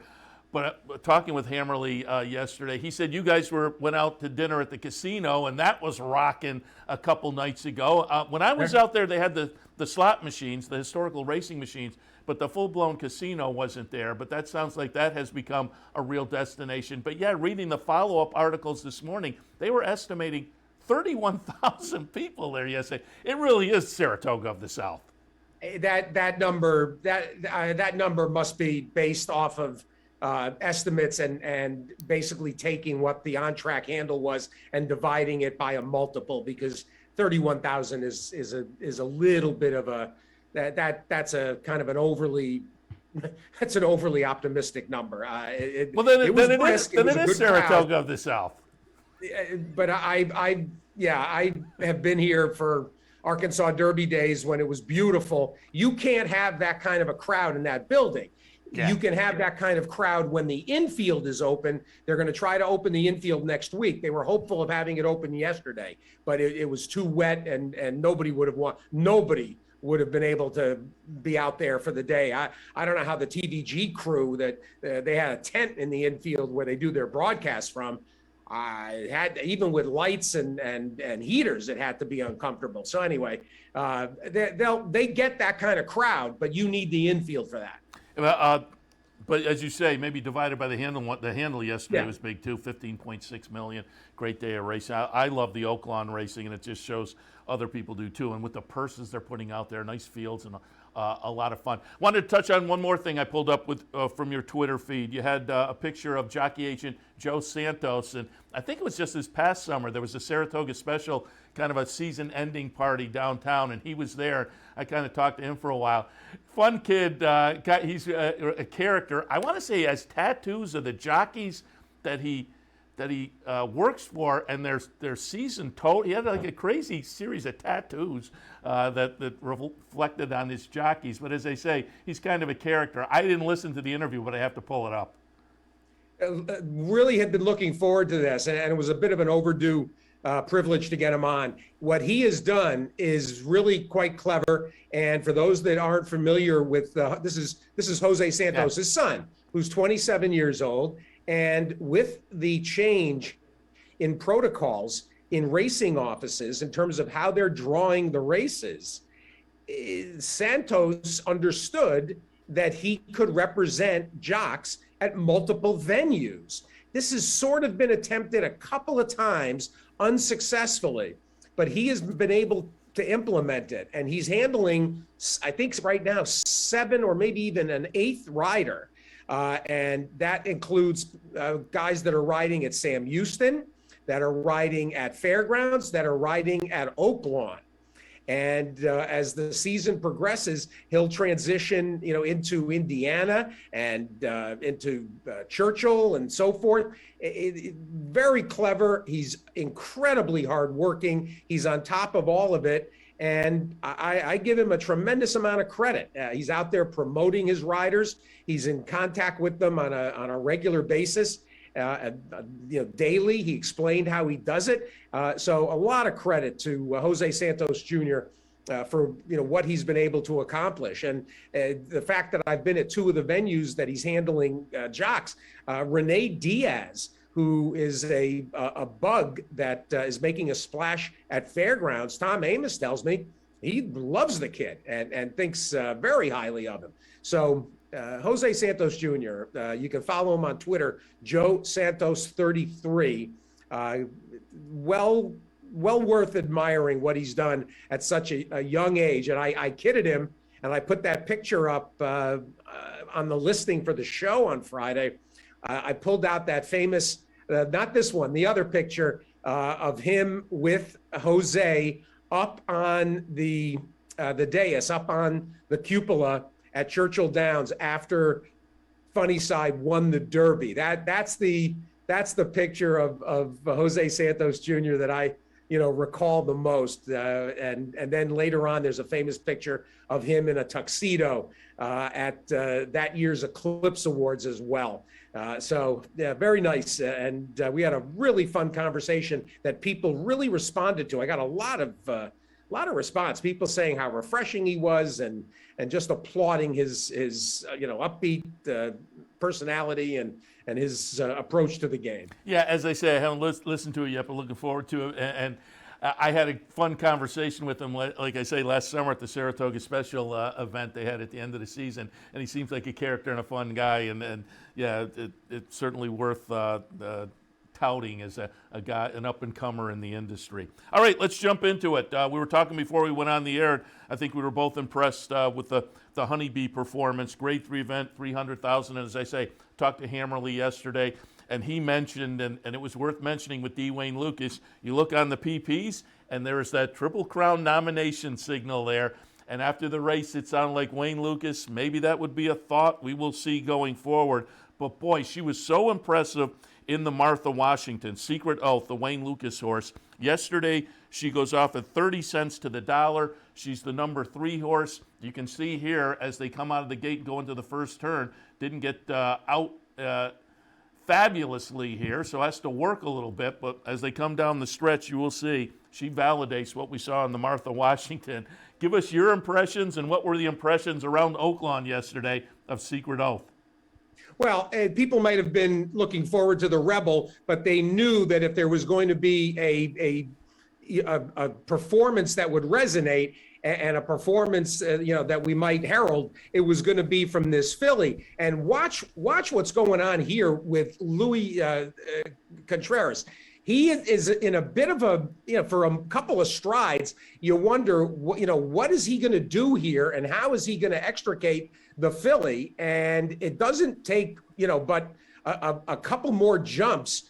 But talking with Hammerly yesterday, he said you guys went out to dinner at the casino, and that was rocking a couple nights ago. When I was out there, they had the slot machines, the historical racing machines, but the full-blown casino wasn't there. But that sounds like that has become a real destination. But yeah, reading the follow-up articles this morning, they were estimating 31,000 people there yesterday. It really is Saratoga of the South. That number must be based off of estimates and basically taking what the on-track handle was and dividing it by a multiple, because 31,000 is a little bit of that's a kind of an overly optimistic number. It is Saratoga of the South. But I have been here for Arkansas Derby days when it was beautiful. You can't have that kind of a crowd in that building. Yeah. You can have that kind of crowd when the infield is open. They're going to try to open the infield next week. They were hopeful of having it open yesterday, but it was too wet and nobody would have been able to be out there for the day. I don't know how the TVG crew that they had a tent in the infield where they do their broadcast from. Even with lights and heaters, it had to be uncomfortable. So anyway, they get that kind of crowd, but you need the infield for that. But as you say, maybe divided by the handle. The handle yesterday was big too, 15.6 million. Great day of racing. I love the Oaklawn racing, and it just shows other people do too. And with the purses they're putting out there, nice fields and a lot of fun. Wanted to touch on one more thing I pulled up with from your Twitter feed. You had a picture of jockey agent Joe Santos, and I think it was just this past summer. There was a Saratoga special, kind of a season-ending party downtown, and he was there. I kind of talked to him for a while. Fun kid. He's a character. I want to say he has tattoos of the jockeys that he works for, and their season total. He had like a crazy series of tattoos that reflected on his jockeys. But as they say, he's kind of a character. I didn't listen to the interview, but I have to pull it up. Really had been looking forward to this, and it was a bit of an overdue privilege to get him on. What he has done is really quite clever. And for those that aren't familiar with this is Jose Santos' son, who's 27 years old. And with the change in protocols in racing offices in terms of how they're drawing the races, Santos understood that he could represent jocks at multiple venues. This has sort of been attempted a couple of times unsuccessfully, but he has been able to implement it. And he's handling, I think right now, 7 or maybe even an 8th rider. And that includes guys that are riding at Sam Houston, that are riding at Fairgrounds, that are riding at Oaklawn. And as the season progresses, he'll transition, into Indiana and into Churchill and so forth. Very clever. He's incredibly hardworking. He's on top of all of it. And I give him a tremendous amount of credit. He's out there promoting his riders. He's in contact with them on a regular basis. Daily. He explained how he does it. So a lot of credit to Jose Santos Jr. For what he's been able to accomplish, and the fact that I've been at two of the venues that he's handling jocks. Renee Diaz, who is a bug that is making a splash at fairgrounds. Tom Amos tells me he loves the kid and thinks very highly of him. So. Jose Santos Jr., you can follow him on Twitter, Joe Santos 33. Well worth admiring what he's done at such a young age. And I kidded him, and I put that picture up on the listing for the show on Friday. I pulled out that famous, not this one, the other picture of him with Jose up on the dais, up on the cupola at Churchill Downs after Funnyside won the Derby. That's the picture of Jose Santos Jr. that I recall the most. And then later on, there's a famous picture of him in a tuxedo at that year's Eclipse Awards as well. So yeah, very nice. And we had a really fun conversation that people really responded to. I got a lot of response, people saying how refreshing he was and just applauding his upbeat personality and his approach to the game. Yeah, as I say, I haven't listened to it yet, but looking forward to it. And I had a fun conversation with him, like I say, last summer at the Saratoga Special event they had at the end of the season. And he seems like a character and a fun guy. And yeah, it's certainly worth touting as a guy, an up-and-comer in the industry. All right, let's jump into it. We were talking before we went on the air. I think we were both impressed with the Honeybee performance. Grade 3 event, 300,000. And as I say, talked to Hammerly yesterday, and he mentioned, and it was worth mentioning with D. Wayne Lucas, you look on the PPs, and there is that Triple Crown nomination signal there. And after the race, it sounded like Wayne Lucas, maybe that would be a thought we will see going forward. But boy, she was so impressive in the Martha Washington, Secret Oath, the Wayne Lucas horse. Yesterday, she goes off at 30 cents to the dollar. She's the number 3 horse. You can see here as they come out of the gate and go into the first turn, didn't get out fabulously here, so has to work a little bit. But as they come down the stretch, you will see she validates what we saw in the Martha Washington. Give us your impressions, and what were the impressions around Oaklawn yesterday of Secret Oath? Well, people might have been looking forward to the Rebel, but they knew that if there was going to be a performance that would resonate and a performance that we might herald, it was going to be from this filly. And watch what's going on here with Louis Contreras. He is in a bit of a, for a couple of strides, you wonder, what is he going to do here and how is he going to extricate the filly? And it doesn't take, but a couple more jumps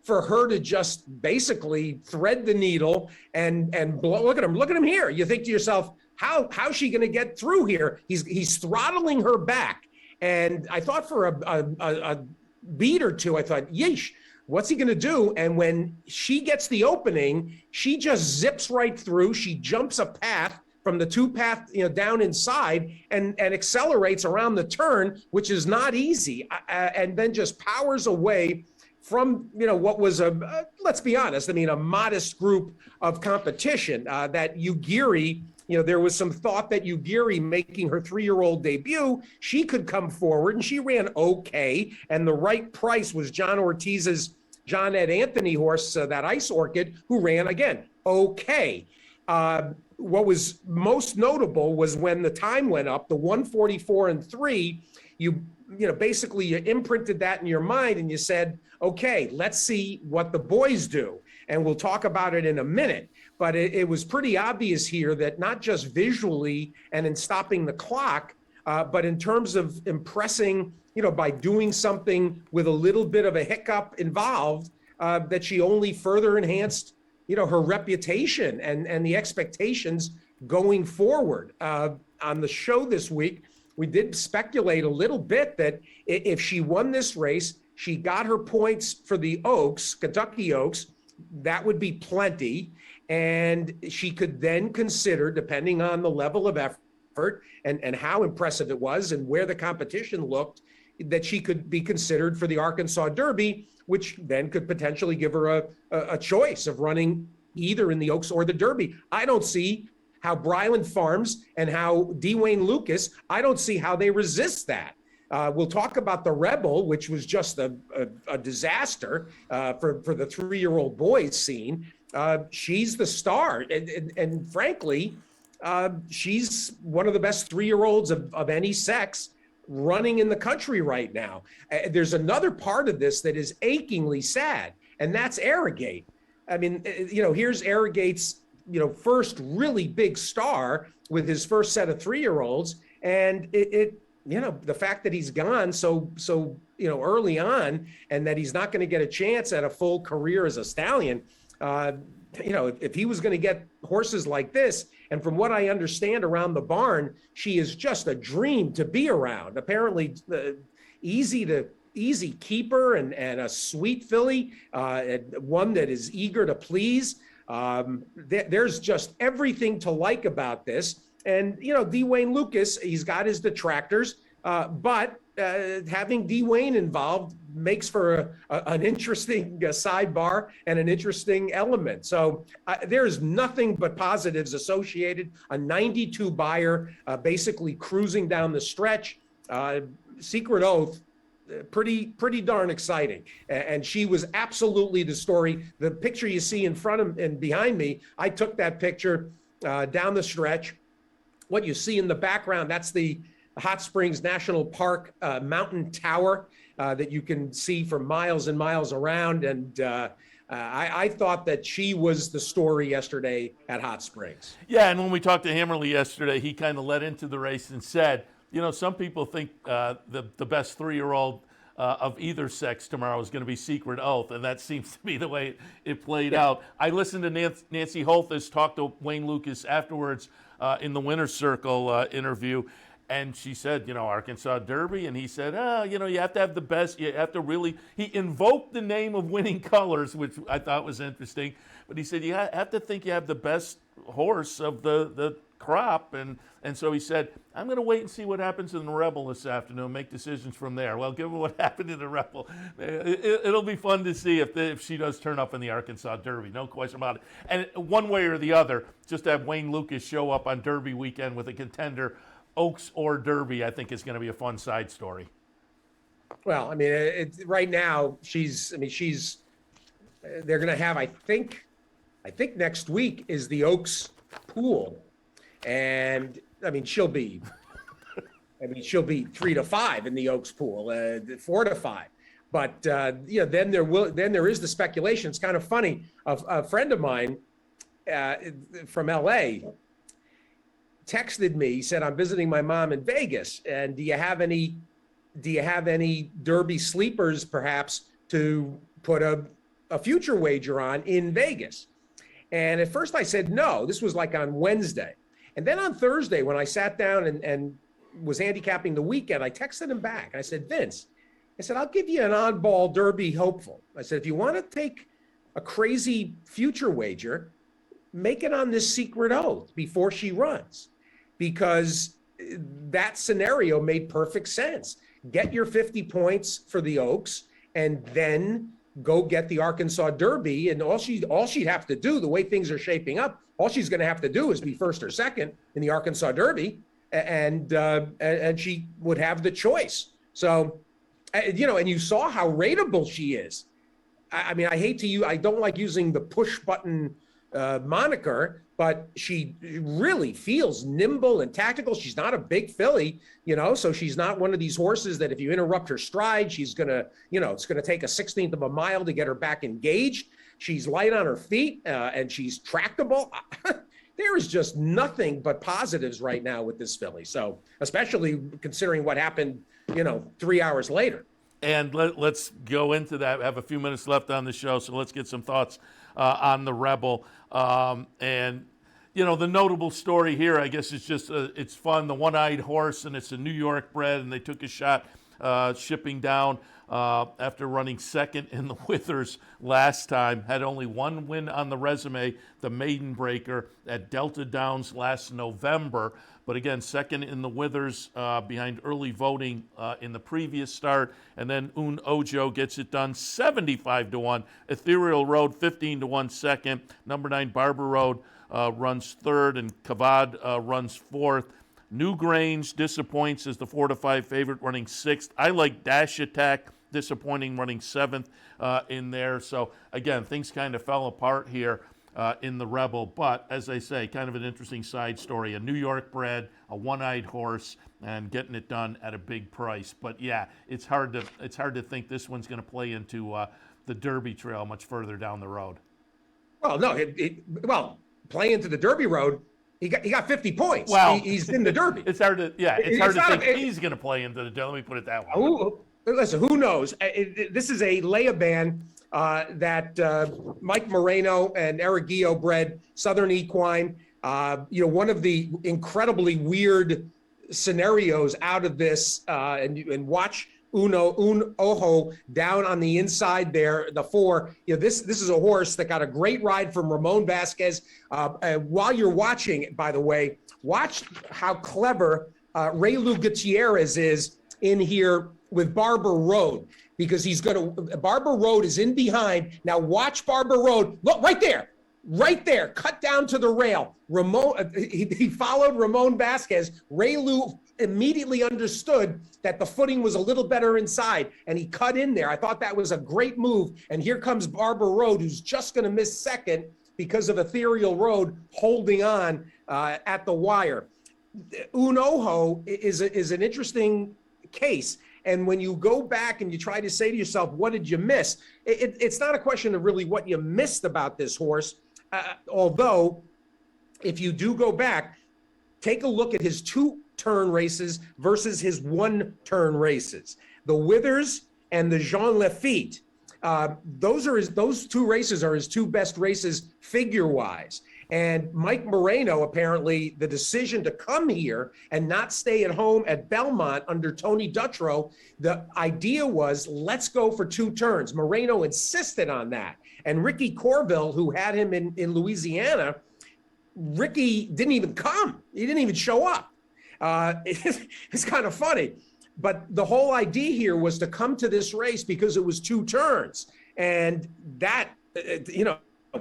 for her to just basically thread the needle and blow. Look at him here. You think to yourself, how's she going to get through here? He's throttling her back. And I thought for a beat or two, I thought, yeesh. What's he going to do? And when she gets the opening, she just zips right through. She jumps a path from the 2-path, down inside and accelerates around the turn, which is not easy. And then just powers away from, what was let's be honest, a modest group of competition that Ugiri, there was some thought that Ugiri, making her 3-year-old debut, she could come forward, and she ran okay. And the right price was John Ortiz's John Ed Anthony horse, that Ice Orchid, who ran, again, okay. What was most notable was when the time went up, the 144 and 3, you basically you imprinted that in your mind and you said, okay, let's see what the boys do. And we'll talk about it in a minute. But it was pretty obvious here that not just visually and in stopping the clock, but in terms of impressing, by doing something with a little bit of a hiccup involved, that she only further enhanced, her reputation and the expectations going forward. On the show this week, we did speculate a little bit that if she won this race, she got her points for the Oaks, Kentucky Oaks, that would be plenty. And she could then consider, depending on the level of effort and how impressive it was and where the competition looked, that she could be considered for the Arkansas Derby, which then could potentially give her a choice of running either in the Oaks or the Derby. I don't see how Bryland Farms and how Dwayne Lucas, I don't see how they resist that. We'll talk about the Rebel, which was just a disaster for the 3-year-old boys scene. She's the star. And frankly, she's one of the best 3-year-olds of any sex running in the country right now. There's another part of this that is achingly sad, and that's Arrogate. I mean, here's Arrogate's, first really big star with his first set of 3-year-olds. And the fact that he's gone so early on, and that he's not going to get a chance at a full career as a stallion, if he was going to get horses like this, and from what I understand around the barn, she is just a dream to be around. Apparently, easy keeper and a sweet filly, one that is eager to please. There's just everything to like about this. And, Dwayne Lucas, he's got his detractors, but having Dwayne involved makes for an interesting sidebar and an interesting element. So there's nothing but positives associated. A 92 buyer, basically cruising down the stretch. Secret Oath, pretty darn exciting. And she was absolutely the story. The picture you see in front of and behind me, I took that picture down the stretch. What you see in the background, that's the Hot Springs National Park mountain tower that you can see for miles and miles around. And I thought that she was the story yesterday at Hot Springs. Yeah, and when we talked to Hammerly yesterday, he kind of led into the race and said, some people think the best 3-year-old of either sex tomorrow is going to be Secret Oath, and that seems to be the way it played out. I listened to Nancy Holthus talk to Wayne Lucas afterwards in the Winner's Circle interview, and she said, Arkansas Derby, and he said, you have to have the best, you have to really, he invoked the name of Winning Colors, which I thought was interesting, but he said, you have to think you have the best horse of the crop, and so he said, I'm going to wait and see what happens in the Rebel this afternoon, make decisions from there. Well, given what happened in the Rebel, it'll be fun to see if she does turn up in the Arkansas Derby, no question about it. And one way or the other, just to have Wayne Lucas show up on Derby weekend with a contender, Oaks or Derby, I think is going to be a fun side story. Well, I mean, right now they're going to have, I think next week is the Oaks pool. And I mean, she'll be 3 to 5 in the Oaks pool, 4 to 5. But then there is the speculation. It's kind of funny. A friend of mine from LA texted me. He said, "I'm visiting my mom in Vegas, and do you have any Derby sleepers, perhaps, to put a future wager on in Vegas?" And at first I said no. This was like on Wednesday. And then on Thursday, when I sat down and was handicapping the weekend, I texted him back. I said, "Vince," I said, "I'll give you an on-ball Derby hopeful." I said, "If you want to take a crazy future wager, make it on this Secret Oath before she runs, because that scenario made perfect sense. Get your 50 points for the Oaks and then go get the Arkansas Derby. And all she'd have to do, the way things are shaping up, all she's going to have to do is be first or second in the Arkansas Derby, and she would have the choice." So, and you saw how rateable she is. I mean, I don't like using the push button moniker, but she really feels nimble and tactical. She's not a big filly, so she's not one of these horses that if you interrupt her stride, she's gonna, it's gonna take a 16th of a mile to get her back engaged. She's light on her feet, and she's tractable. There is just nothing but positives right now with this filly. So, especially considering what happened, 3 hours later. And let's go into that. We have a few minutes left on the show, so let's get some thoughts on the Rebel. And, the notable story here, I guess, is just it's fun. The one-eyed horse, and it's a New York bred, and they took a shot shipping down after running second in the Withers last time. Had only one win on the resume, the Maiden Breaker at Delta Downs last November. But again, second in the Withers behind early voting in the previous start. And then Un Ojo gets it done 75-1. Ethereal Road 15-1 second. Number 9 Barber Road runs third, and Kavad runs fourth. Newgrange disappoints as the 4-5 favorite, running sixth. I like Dash Attack, disappointing, running seventh in there. So again, things kind of fell apart here in the Rebel, but as I say, kind of an interesting side story. A New York bred, a one-eyed horse, and getting it done at a big price. But yeah, it's hard to think this one's going to play into the Derby Trail much further down the road. Well, no, play into the Derby Road. He got 50 points. Well, he's in the Derby. It's hard to think he's going to play into the Derby. Let me put it that way. Listen, who knows? This is a Leoban that Mike Moreno and Eric Guillot bred, Southern Equine. One of the incredibly weird scenarios out of this, and watch Un Ojo down on the inside there, the 4. This is a horse that got a great ride from Ramon Vasquez. While you're watching, by the way, watch how clever Ray Lou Gutierrez is in here with Barber Road, because Barber Road is in behind. Now watch Barber Road. Look right there, cut down to the rail. Ramon, he followed Ramon Vasquez. Ray Lou immediately understood that the footing was a little better inside, and he cut in there. I thought that was a great move. And here comes Barber Road, who's just going to miss second because of Ethereal Road holding on at the wire. Un Ojo is an interesting case. And when you go back and you try to say to yourself, what did you miss? It's not a question of really what you missed about this horse. Although, if you do go back, take a look at his 2-turn races versus his 1-turn races. The Withers and the Jean Lafitte. Those 2 races are his 2 best races figure-wise. And Mike Moreno, apparently, the decision to come here and not stay at home at Belmont under Tony Dutrow, the idea was, let's go for 2 turns. Moreno insisted on that. And Ricky Corville, who had him in Louisiana, Ricky didn't even come. He didn't even show up. It's kind of funny. But the whole idea here was to come to this race because it was 2 turns. And that,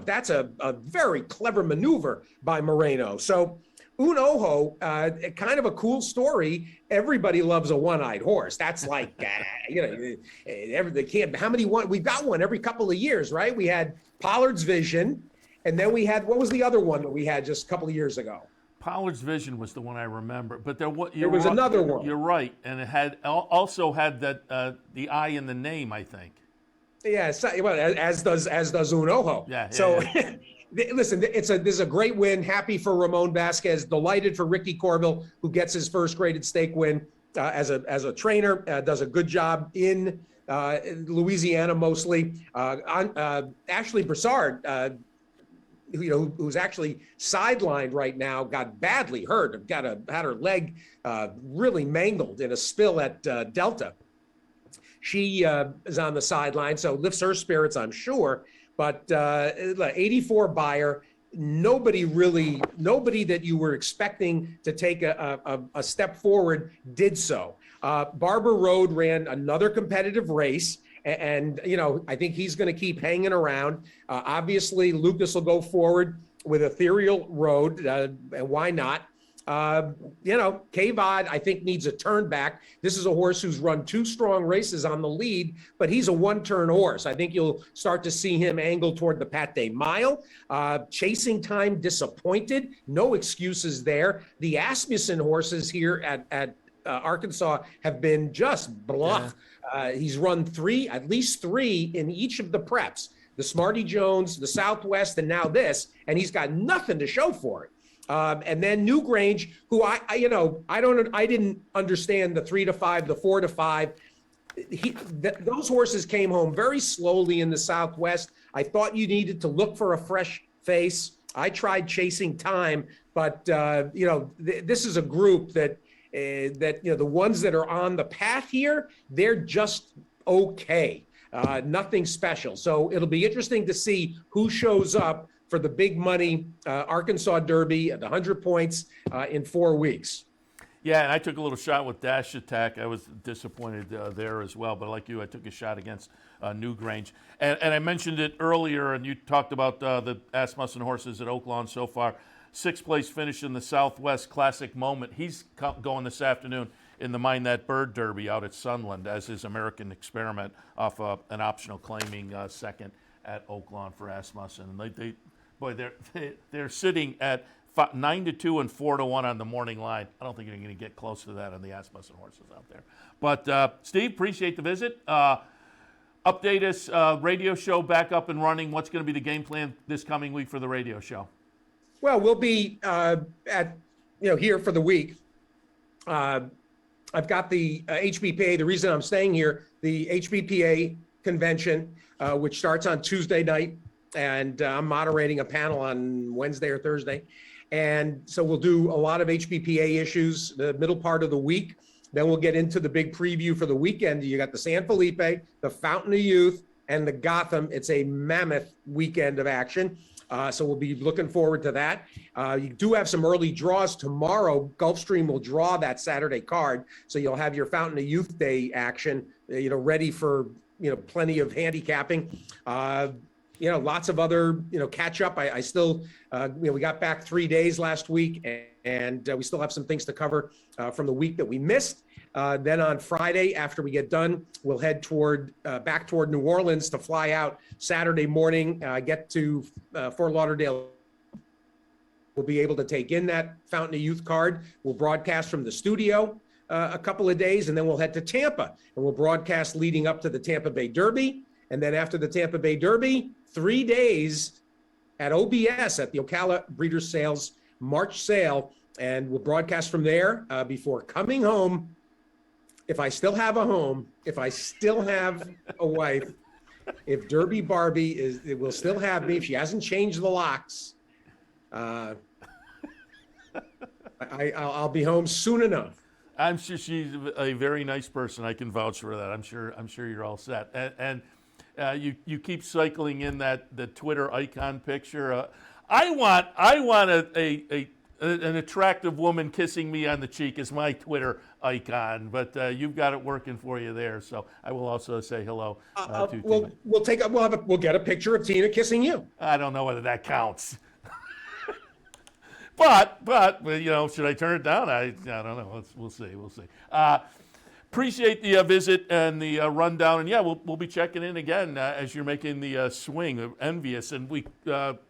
that's a very clever maneuver by Moreno. So Un Ojo, kind of a cool story. Everybody loves a one-eyed horse. That's like, they can't. How many one? We've got one every couple of years, right? We had Pollard's Vision, and then we had, what was the other one that we had just a couple of years ago? Pollard's Vision was the one I remember, but there was another one. You're right, and it also had that the I in the name, I think. Yeah, as does Un Ojo. Yeah. So, listen, this is a great win. Happy for Ramon Vasquez. Delighted for Ricky Corville, who gets his first graded stake win as a trainer. Does a good job in Louisiana mostly. Ashley Broussard, who's actually sidelined right now, got badly hurt. Had her leg really mangled in a spill at Delta. She is on the sideline, so lifts her spirits, I'm sure. But 84 buyer, nobody that you were expecting to take a step forward did so. Barber Road ran another competitive race, and I think he's going to keep hanging around. Obviously, Lucas will go forward with Ethereal Road, and why not? Kvad, I think, needs a turn back. This is a horse who's run 2 strong races on the lead, but he's a 1-turn horse. I think you'll start to see him angle toward the Pate Mile. Chasing Time disappointed. No excuses there. The Asmussen horses here at Arkansas have been just bluff. Yeah. He's run at least three in each of the preps. The Smarty Jones, the Southwest, and now this, and he's got nothing to show for it. And then Newgrange, who I didn't understand the 3-5, the 4-5. Those horses came home very slowly in the Southwest. I thought you needed to look for a fresh face. I tried Chasing Time, but this is a group that that, the ones that are on the path here, they're just okay. Nothing special. So it'll be interesting to see who shows up for the big money Arkansas Derby at 100 points in 4 weeks. Yeah, and I took a little shot with Dash Attack. I was disappointed there as well, but like you, I took a shot against Newgrange. And I mentioned it earlier, and you talked about the Asmussen horses at Oaklawn so far. 6th place finish in the Southwest Classic Moment. He's going this afternoon in the Mind That Bird Derby out at Sunland as his American Experiment off an optional claiming second at Oaklawn for Asmussen. And they're sitting at 9-2 and 4-1 on the morning line. I don't think you're going to get close to that on the Asmussen horses out there. But Steve, appreciate the visit. Update us, radio show back up and running. What's going to be the game plan this coming week for the radio show? Well, we'll be here for the week. I've got the HBPA. The reason I'm staying here, the HBPA convention, which starts on Tuesday night, and I'm moderating a panel on Wednesday or Thursday. And so we'll do a lot of HBPA issues the middle part of the week. Then we'll get into the big preview for the weekend. You got the San Felipe, the Fountain of Youth, and the Gotham. It's a mammoth weekend of action. So we'll be looking forward to that. You do have some early draws tomorrow. Gulfstream will draw that Saturday card. So you'll have your Fountain of Youth Day action, ready for, plenty of handicapping. Lots of other, catch up. I still, we got back 3 days last week, and we still have some things to cover from the week that we missed. Then on Friday, after we get done, we'll head back toward New Orleans to fly out Saturday morning, get to Fort Lauderdale. We'll be able to take in that Fountain of Youth card. We'll broadcast from the studio a couple of days, and then we'll head to Tampa, and we'll broadcast leading up to the Tampa Bay Derby. And then after the Tampa Bay Derby, 3 days at OBS at the Ocala Breeders' Sales March sale, and we'll broadcast from there before coming home. If I still have a home, if I still have a wife, if Derby Barbie it will still have me, if she hasn't changed the locks, I'll be home soon enough. I'm sure she's a very nice person. I can vouch for that. I'm sure you're all set. And you keep cycling in the Twitter icon picture. I want an attractive woman kissing me on the cheek as my Twitter icon, but you've got it working for you there. So I will also say hello to Tina. We'll get a picture of Tina kissing you. I don't know whether that counts. but should I turn it down? I don't know. We'll see. Appreciate the visit and the rundown, and yeah, we'll be checking in again as you're making the swing. Envious, and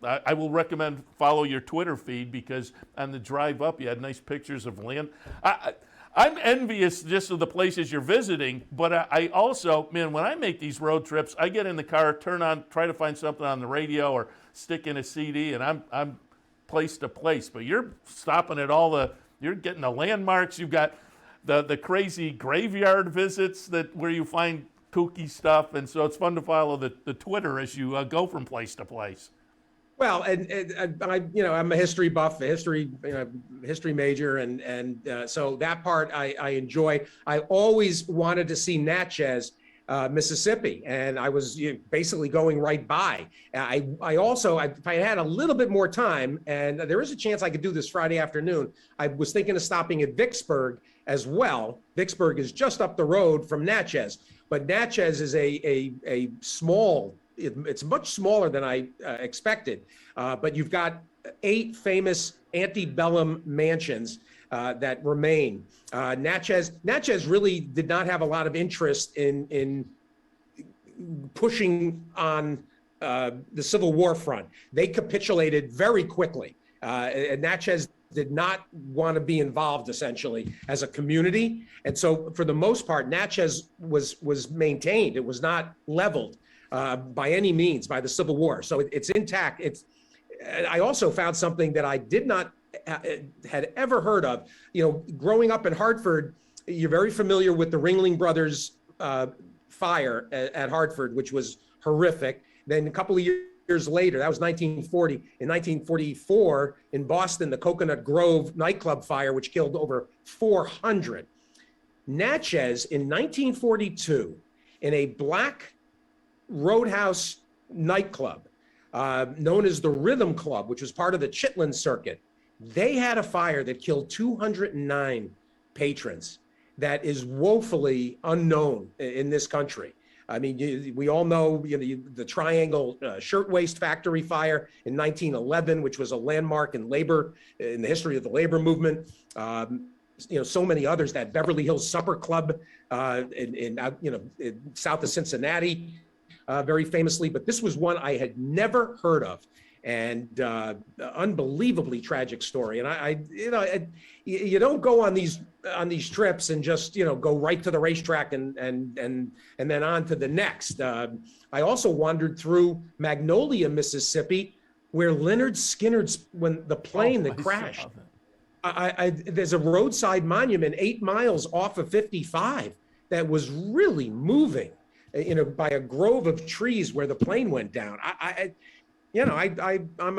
I will recommend follow your Twitter feed, because on the drive up you had nice pictures of land. I'm envious just of the places you're visiting, but I also, man, when I make these road trips, I get in the car, try to find something on the radio or stick in a CD, and I'm place to place. But you're stopping at you're getting the landmarks. You've got the crazy graveyard visits where you find kooky stuff, and so it's fun to follow the Twitter as you go from place to place. Well, and I'm a history buff, a history major, and so that part I enjoy. I always wanted to see Natchez, Mississippi, and I was basically going right by. I also, if I had a little bit more time, and there is a chance I could do this Friday afternoon, I was thinking of stopping at Vicksburg as well. Vicksburg is just up the road from Natchez, but Natchez is a small, it's much smaller than I expected, but you've got 8 famous antebellum mansions that remain. Natchez really did not have a lot of interest in pushing on the Civil War front. They capitulated very quickly. And Natchez did not want to be involved, essentially, as a community. And so for the most part, Natchez was maintained. It was not leveled by any means by the Civil War. So it's intact. I also found something that I did not had ever heard of. Growing up in Hartford, you're very familiar with the Ringling Brothers fire at Hartford, which was horrific. Then a couple of years years later, that was 1940. In 1944, in Boston, the Coconut Grove nightclub fire, which killed over 400. Natchez in 1942, in a black roadhouse nightclub known as the Rhythm Club, which was part of the Chitlin circuit, they had a fire that killed 209 patrons. That is woefully unknown in this country. I mean, we all know, the Triangle Shirtwaist Factory fire in 1911, which was a landmark in the history of the labor movement. So many others. That Beverly Hills Supper Club in south of Cincinnati, very famously. But this was one I had never heard of, and unbelievably tragic story. And you don't go on these trips and just go right to the racetrack and then on to the next. I also wandered through Magnolia, Mississippi, where Leonard Skinner's, when the plane that crashed, there's a roadside monument 8 miles off of 55 that was really moving, by a grove of trees where the plane went down. I'm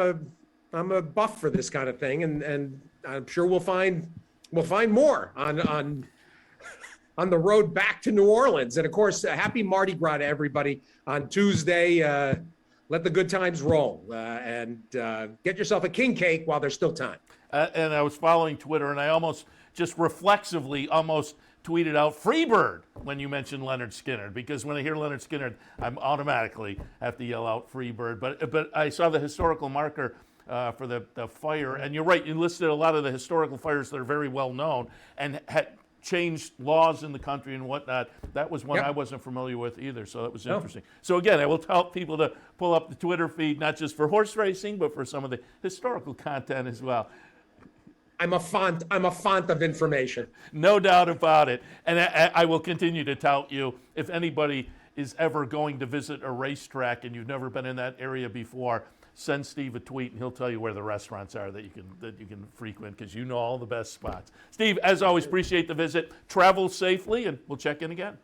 a buff for this kind of thing, and I'm sure we'll find more on the road back to New Orleans. And of course, happy Mardi Gras to everybody on Tuesday. Let the good times roll, and get yourself a king cake while there's still time. And I was following Twitter, and I almost just reflexively tweeted out Freebird when you mentioned Leonard Skinner, because when I hear Leonard Skinner, I'm automatically have to yell out Freebird. But I saw the historical marker for the fire, and you're right, you listed a lot of the historical fires that are very well known and had changed laws in the country and whatnot. That was one I wasn't familiar with either, so that was interesting. So again, I will tell people to pull up the Twitter feed, not just for horse racing, but for some of the historical content as well. I'm a font of information. No doubt about it. And I will continue to tout you. If anybody is ever going to visit a racetrack and you've never been in that area before, send Steve a tweet and he'll tell you where the restaurants are that you can frequent, because you know all the best spots. Steve, as always, appreciate the visit. Travel safely, and we'll check in again.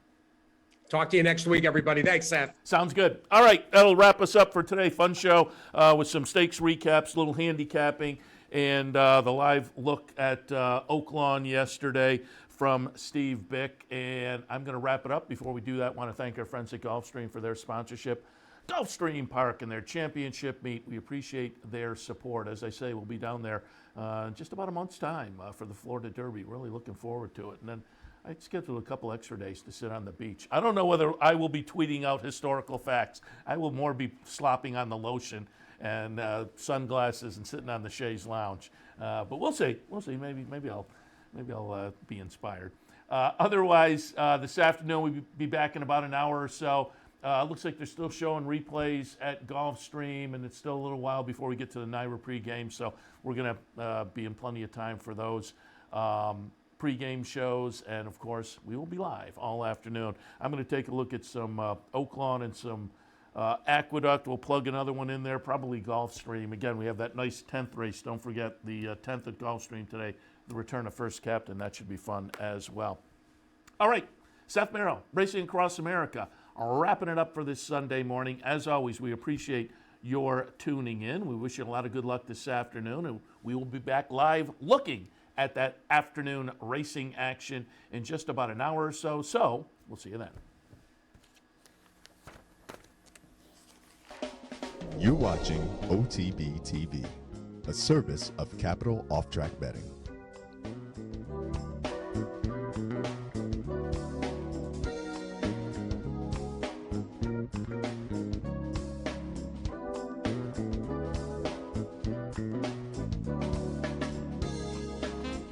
Talk to you next week, everybody. Thanks, Seth. Sounds good. All right, that'll wrap us up for today. Fun show with some stakes recaps, little handicapping, and the live look at Oaklawn yesterday from Steve Bick. And I'm going to wrap it up. Before we do that, I want to thank our friends at Gulfstream for their sponsorship. Gulfstream Park and their championship meet. We appreciate their support. As I say, we'll be down there in just about a month's time for the Florida Derby. Really looking forward to it. And then I scheduled a couple extra days to sit on the beach. I don't know whether I will be tweeting out historical facts. I will more be slopping on the lotion and sunglasses and sitting on the chaise lounge. But we'll see. We'll see. Maybe I'll be inspired. Otherwise, this afternoon we'll be back in about an hour or so. Looks like they're still showing replays at Gulfstream, and it's still a little while before we get to the NYRA pregame, so we're going to be in plenty of time for those pregame shows, and of course, we will be live all afternoon. I'm going to take a look at some Oaklawn and some Aqueduct. We'll plug another one in there, probably Gulfstream. Again, we have that nice 10th race. Don't forget the 10th at Gulfstream today, the return of First Captain. That should be fun as well. All right, Seth Merrow, Racing Across America. Wrapping it up for this Sunday morning. As always, we appreciate your tuning in. We wish you a lot of good luck this afternoon, and we will be back live looking at that afternoon racing action in just about an hour or so. So we'll see you then. You're watching OTB TV, a service of Capital Off-Track Betting.